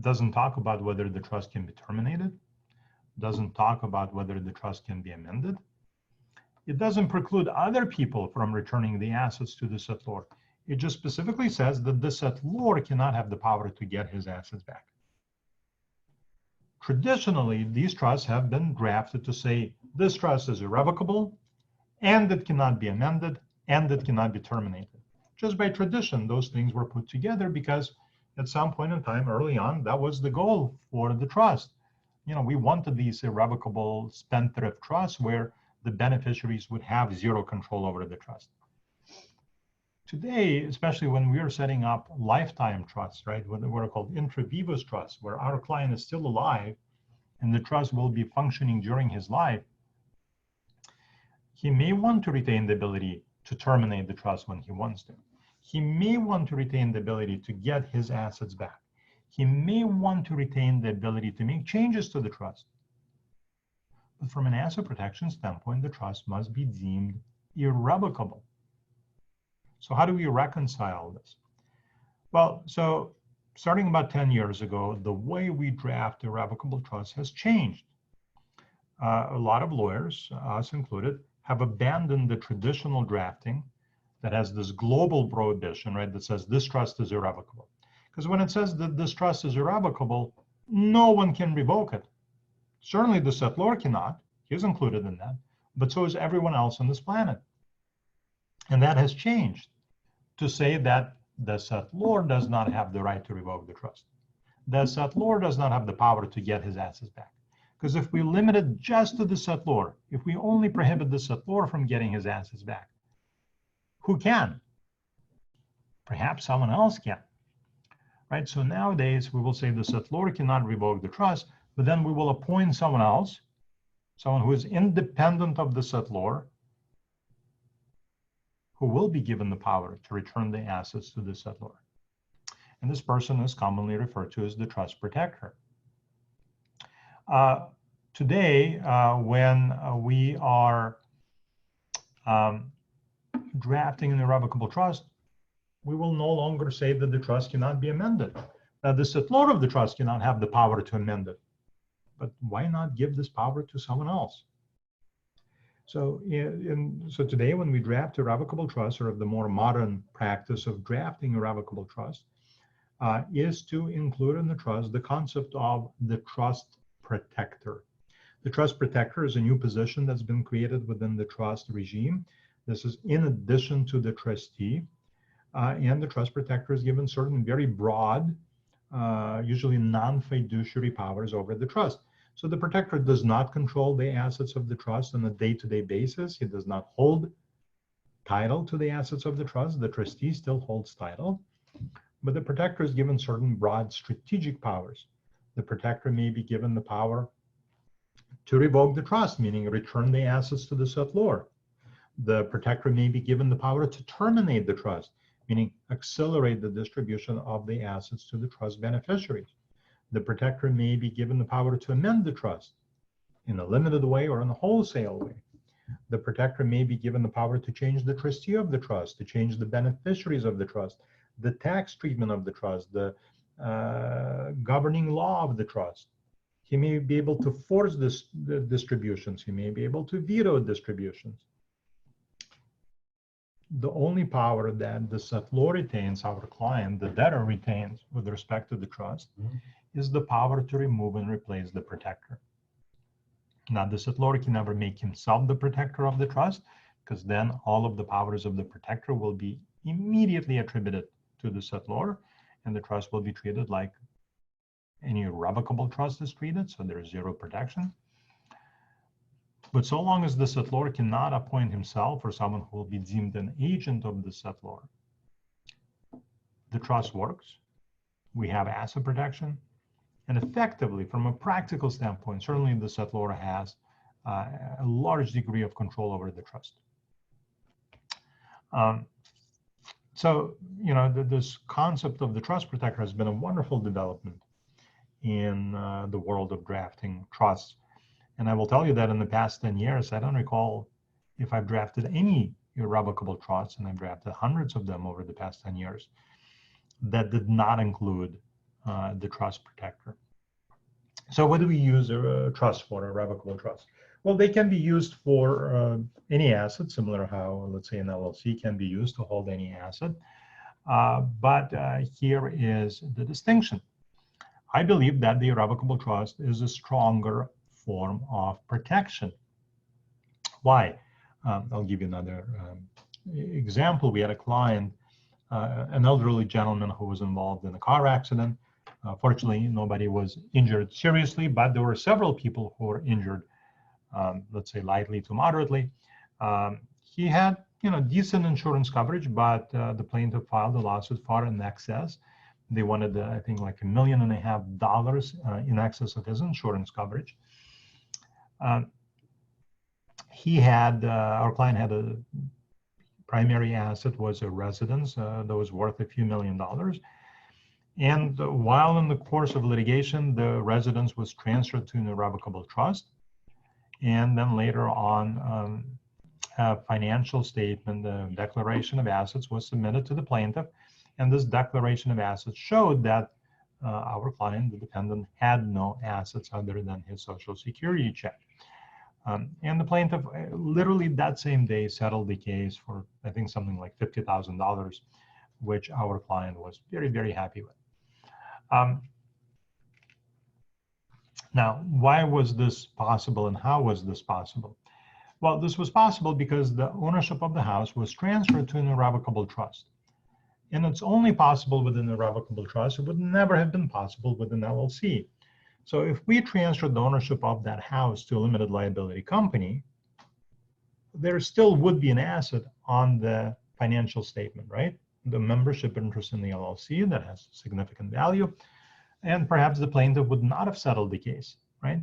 doesn't talk about whether the trust can be terminated, doesn't talk about whether the trust can be amended. It doesn't preclude other people from returning the assets to the settlor. It just specifically says that the settlor cannot have the power to get his assets back. Traditionally, these trusts have been drafted to say this trust is irrevocable, and it cannot be amended, and it cannot be terminated. Just by tradition, those things were put together because at some point in time early on, that was the goal for the trust. We wanted these irrevocable spendthrift trusts where the beneficiaries would have zero control over the trust. Today, especially when we are setting up lifetime trusts, right, what are called intra vivos trusts, where our client is still alive and the trust will be functioning during his life, he may want to retain the ability to terminate the trust when he wants to. He may want to retain the ability to get his assets back. He may want to retain the ability to make changes to the trust. But from an asset protection standpoint, the trust must be deemed irrevocable. So how do we reconcile this? Well, so starting about 10 years ago, the way we draft irrevocable trusts has changed. A lot of lawyers, us included, have abandoned the traditional drafting that has this global prohibition, right, that says this trust is irrevocable. Because when it says that this trust is irrevocable, no one can revoke it. Certainly the settlor cannot, he is included in that, but so is everyone else on this planet. And that has changed to say that the settlor does not have the right to revoke the trust. The settlor does not have the power to get his assets back. Because if we limit it just to the settlor, if we only prohibit the settlor from getting his assets back, who can? Perhaps someone else can, right? So nowadays we will say the settlor cannot revoke the trust, but then we will appoint someone else, someone who is independent of the settlor, who will be given the power to return the assets to the settlor. And this person is commonly referred to as the trust protector. Today, when we are drafting an irrevocable trust, we will no longer say that the trust cannot be amended. Now, the settlor of the trust cannot have the power to amend it. But why not give this power to someone else? So, so today, when we draft irrevocable trust, or the more modern practice of drafting irrevocable trust, is to include in the trust the concept of the trust protector. The trust protector is a new position that's been created within the trust regime. This is in addition to the trustee, and the trust protector is given certain very broad, usually non-fiduciary powers over the trust. So the protector does not control the assets of the trust on a day-to-day basis. He does not hold title to the assets of the trust. The trustee still holds title, but the protector is given certain broad strategic powers. The protector may be given the power to revoke the trust, meaning return the assets to the settlor. The protector may be given the power to terminate the trust, meaning accelerate the distribution of the assets to the trust beneficiaries. The protector may be given the power to amend the trust in a limited way or in a wholesale way. The protector may be given the power to change the trustee of the trust, to change the beneficiaries of the trust, the tax treatment of the trust, the governing law of the trust. He may be able to force the distributions. He may be able to veto distributions. The only power that the settlor retains, our client, the debtor retains with respect to the trust, is the power to remove and replace the protector. Now, the settlor can never make himself the protector of the trust, because then all of the powers of the protector will be immediately attributed to the settlor, and the trust will be treated like any irrevocable trust is treated, so there's zero protection. But so long as the settlor cannot appoint himself or someone who will be deemed an agent of the settlor, the trust works. We have asset protection. And effectively, from a practical standpoint, certainly the settlor has a large degree of control over the trust. So, this concept of the trust protector has been a wonderful development in the world of drafting trusts. And I will tell you that in the past 10 years, I don't recall if I've drafted any irrevocable trusts, and I've drafted hundreds of them over the past 10 years, that did not include the trust protector. So what do we use a trust for, a revocable trust? Well, they can be used for any asset, similar to how, let's say, an LLC can be used to hold any asset. But here is the distinction. I believe that the irrevocable trust is a stronger form of protection. Why? I'll give you another example. We had a client, an elderly gentleman who was involved in a car accident. Fortunately, nobody was injured seriously, but there were several people who were injured, let's say lightly to moderately. He had, decent insurance coverage, but the plaintiff filed a lawsuit far in excess. They wanted, I think, like $1.5 million in excess of his insurance coverage. Our client had a primary asset was a residence that was worth a few $1 million. And while in the course of litigation, the residence was transferred to an irrevocable trust. And then later on, a financial statement, the declaration of assets was submitted to the plaintiff. And this declaration of assets showed that our client, the defendant, had no assets other than his Social Security check. And the plaintiff literally that same day settled the case for, I think, something like $50,000, which our client was very, very happy with. Now, why was this possible and how was this possible? Well, this was possible because the ownership of the house was transferred to an irrevocable trust. And it's only possible with an irrevocable trust. It would never have been possible with an LLC. So if we transferred the ownership of that house to a limited liability company, there still would be an asset on the financial statement, right? The membership interest in the LLC that has significant value, and perhaps the plaintiff would not have settled the case, right?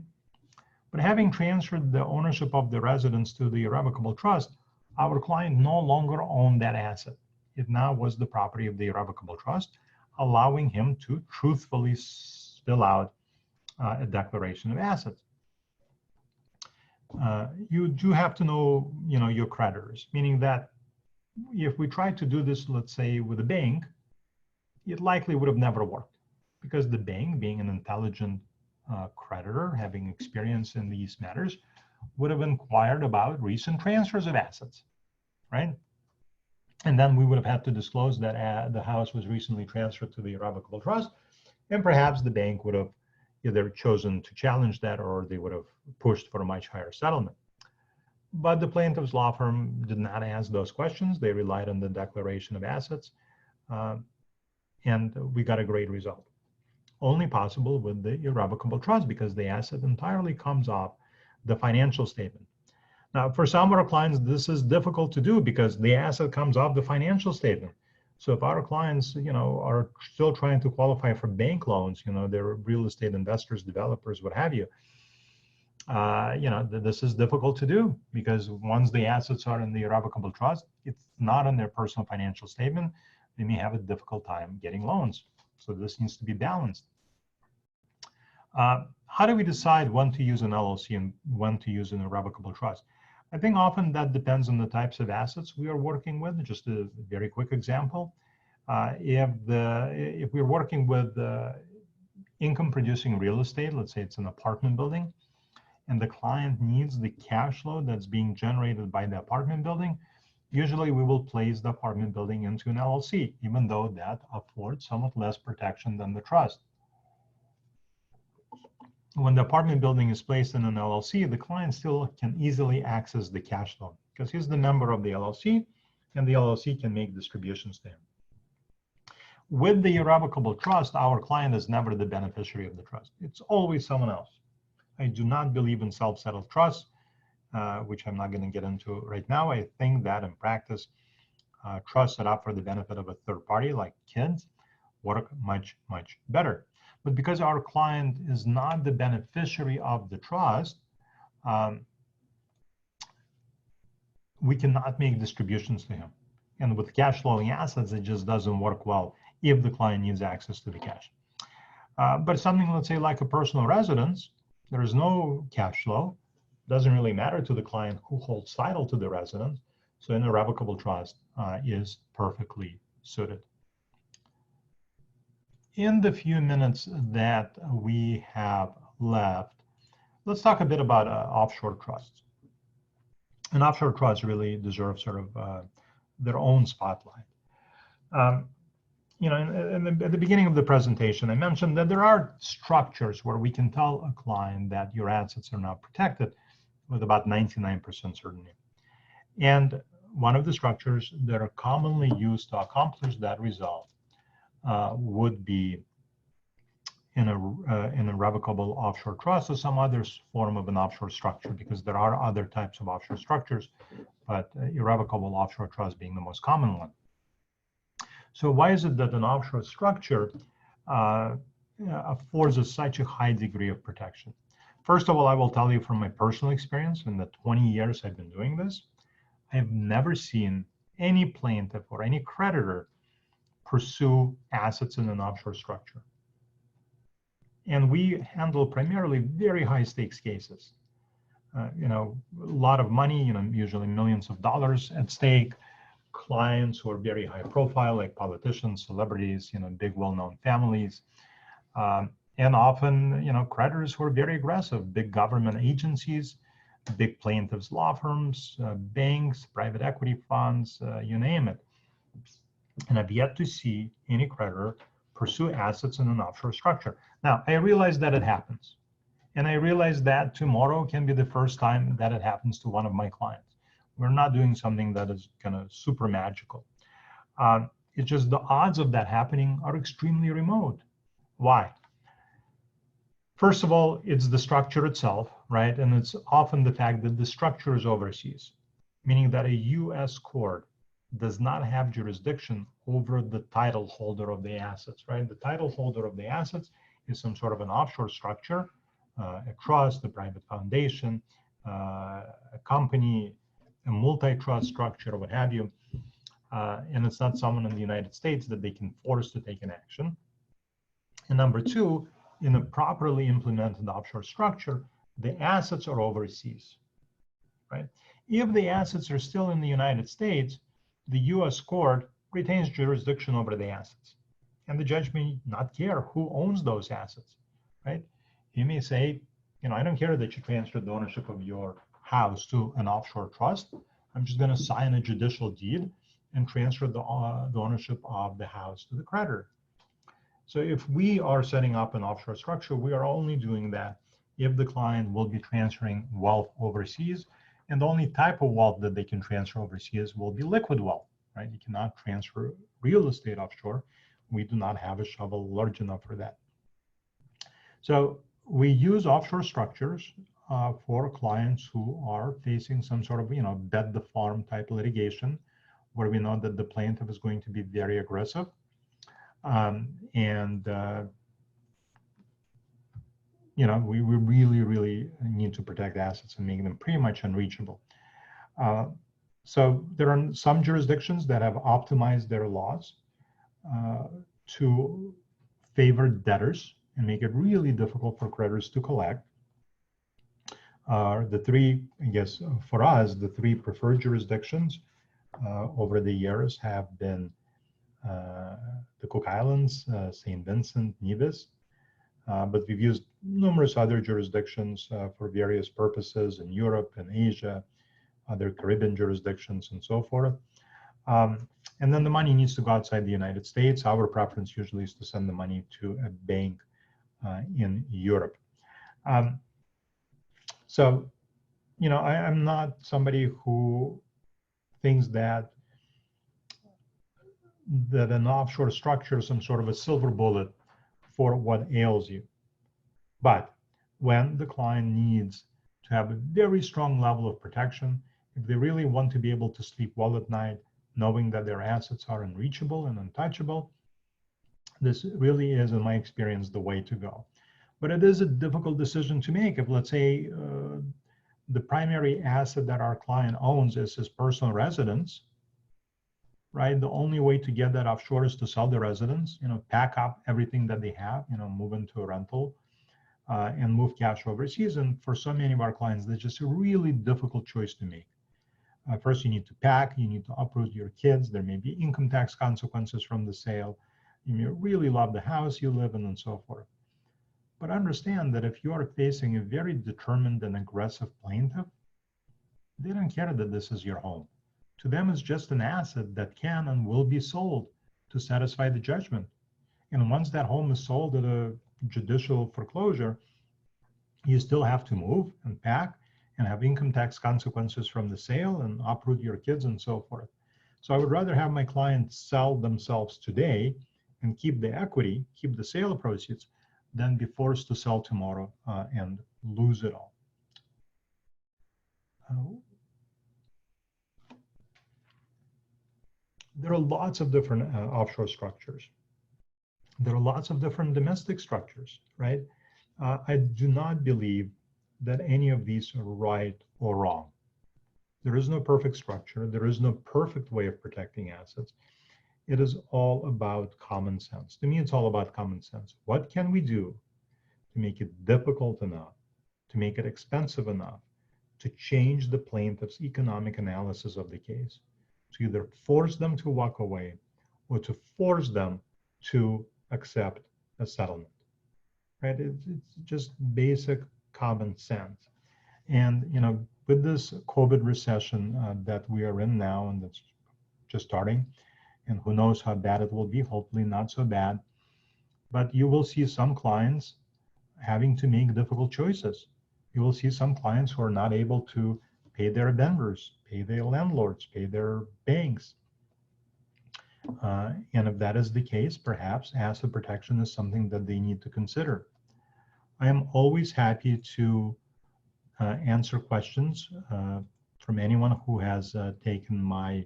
But having transferred the ownership of the residence to the irrevocable trust, our client no longer owned that asset. It now was the property of the irrevocable trust, allowing him to truthfully fill out a declaration of assets. You do have to know, your creditors, meaning that if we tried to do this, let's say, with a bank, it likely would have never worked because the bank, being an intelligent creditor, having experience in these matters, would have inquired about recent transfers of assets, right? And then we would have had to disclose that the house was recently transferred to the irrevocable trust, and perhaps the bank would have either chosen to challenge that or they would have pushed for a much higher settlement. But the plaintiff's law firm did not ask those questions. They relied on the declaration of assets, and we got a great result. Only possible with the irrevocable trust because the asset entirely comes off the financial statement. Now, for some of our clients, this is difficult to do because the asset comes off the financial statement. So if our clients, are still trying to qualify for bank loans, they're real estate investors, developers, what have you, this is difficult to do because once the assets are in the irrevocable trust, it's not on their personal financial statement. They may have a difficult time getting loans. So this needs to be balanced. How do we decide when to use an LLC and when to use an irrevocable trust? I think often that depends on the types of assets we are working with. Just a very quick example. If we're working with income-producing real estate, let's say it's an apartment building, and the client needs the cash flow that's being generated by the apartment building, usually we will place the apartment building into an LLC, even though that affords somewhat less protection than the trust. When the apartment building is placed in an LLC, the client still can easily access the cash flow because he's the member of the LLC and the LLC can make distributions to him. With the irrevocable trust, our client is never the beneficiary of the trust. It's always someone else. I do not believe in self-settled trusts, which I'm not going to get into right now. I think that in practice, trusts set up for the benefit of a third party like kids work much, much better. But because our client is not the beneficiary of the trust, we cannot make distributions to him. And with cash flowing assets, it just doesn't work well if the client needs access to the cash. But something, let's say, like a personal residence, there is no cash flow. Doesn't really matter to the client who holds title to the residence. So an irrevocable trust is perfectly suited. In the few minutes that we have left, let's talk a bit about offshore trusts. And offshore trusts really deserve sort of their own spotlight. Um, at the beginning of the presentation, I mentioned that there are structures where we can tell a client that your assets are not protected with about 99% certainty. And one of the structures that are commonly used to accomplish that result would be in an irrevocable offshore trust or some other form of an offshore structure, because there are other types of offshore structures, but irrevocable offshore trust being the most common one. So why is it that an offshore structure affords us such a high degree of protection? First of all, I will tell you from my personal experience in the 20 years I've been doing this, I have never seen any plaintiff or any creditor pursue assets in an offshore structure. And we handle primarily very high stakes cases. A lot of money, usually millions of dollars at stake, clients who are very high profile, like politicians, celebrities, big well-known families, and often, creditors who are very aggressive, big government agencies, big plaintiffs' law firms, banks, private equity funds, you name it. And I've yet to see any creditor pursue assets in an offshore structure. Now, I realize that it happens. And I realize that tomorrow can be the first time that it happens to one of my clients. We're not doing something that is kind of super magical. It's just the odds of that happening are extremely remote. Why? First of all, it's the structure itself, right? And it's often the fact that the structure is overseas, meaning that a US court does not have jurisdiction over the title holder of the assets, right? The title holder of the assets is some sort of an offshore structure, a trust, a private foundation, a company, a multi-trust structure, or what have you. And it's not someone in the United States that they can force to take an action. And number two, in a properly implemented offshore structure, the assets are overseas, right? If the assets are still in the United States, the US court retains jurisdiction over the assets. And the judge may not care who owns those assets, right? He may say, I don't care that you transferred the ownership of your house to an offshore trust. I'm just going to sign a judicial deed and transfer the ownership of the house to the creditor. So if we are setting up an offshore structure, we are only doing that if the client will be transferring wealth overseas, and the only type of wealth that they can transfer overseas will be liquid wealth, right? You cannot transfer real estate offshore. We do not have a shovel large enough for that. So we use offshore structures for clients who are facing some sort of, bet the farm type litigation, where we know that the plaintiff is going to be very aggressive. We really, really need to protect assets and make them pretty much unreachable. So there are some jurisdictions that have optimized their laws to favor debtors and make it really difficult for creditors to collect. The three, I guess, for us, the three preferred jurisdictions over the years have been the Cook Islands, St. Vincent, Nevis, but we've used numerous other jurisdictions for various purposes in Europe and Asia, other Caribbean jurisdictions, and so forth. And then the money needs to go outside the United States. Our preference usually is to send the money to a bank in Europe. So, I'm not somebody who thinks that an offshore structure is some sort of a silver bullet for what ails you. But when the client needs to have a very strong level of protection, if they really want to be able to sleep well at night, knowing that their assets are unreachable and untouchable, this really is, in my experience, the way to go. But it is a difficult decision to make. If, let's say, the primary asset that our client owns is his personal residence, right? The only way to get that offshore is to sell the residence, pack up everything that they have, move into a rental and move cash overseas. And for so many of our clients, that's just a really difficult choice to make. First, you need to pack, you need to uproot your kids. There may be income tax consequences from the sale. You really love the house you live in and so forth. But understand that if you are facing a very determined and aggressive plaintiff, they don't care that this is your home. To them, it's just an asset that can and will be sold to satisfy the judgment. And once that home is sold at a judicial foreclosure, you still have to move and pack and have income tax consequences from the sale and uproot your kids and so forth. So I would rather have my clients sell themselves today and keep the equity, keep the sale proceeds, than be forced to sell tomorrow and lose it all. There are lots of different offshore structures. There are lots of different domestic structures, right? I do not believe that any of these are right or wrong. There is no perfect structure. There is no perfect way of protecting assets. It is all about common sense. To me, it's all about common sense. What can we do to make it difficult enough, to make it expensive enough, to change the plaintiff's economic analysis of the case, to either force them to walk away or to force them to accept a settlement, right? It's just basic common sense. And, with this COVID recession that we are in now, and that's just starting, and who knows how bad it will be, hopefully not so bad, but you will see some clients having to make difficult choices. You will see some clients who are not able to pay their vendors, pay their landlords, pay their banks. And if that is the case, perhaps asset protection is something that they need to consider. I am always happy to answer questions from anyone who has taken my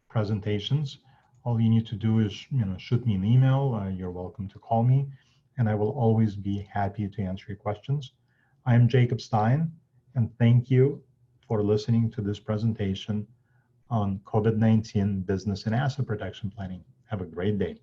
presentations. All you need to do is, shoot me an email. You're welcome to call me, and I will always be happy to answer your questions. I am Jacob Stein, and thank you for listening to this presentation on COVID-19 business and asset protection planning. Have a great day.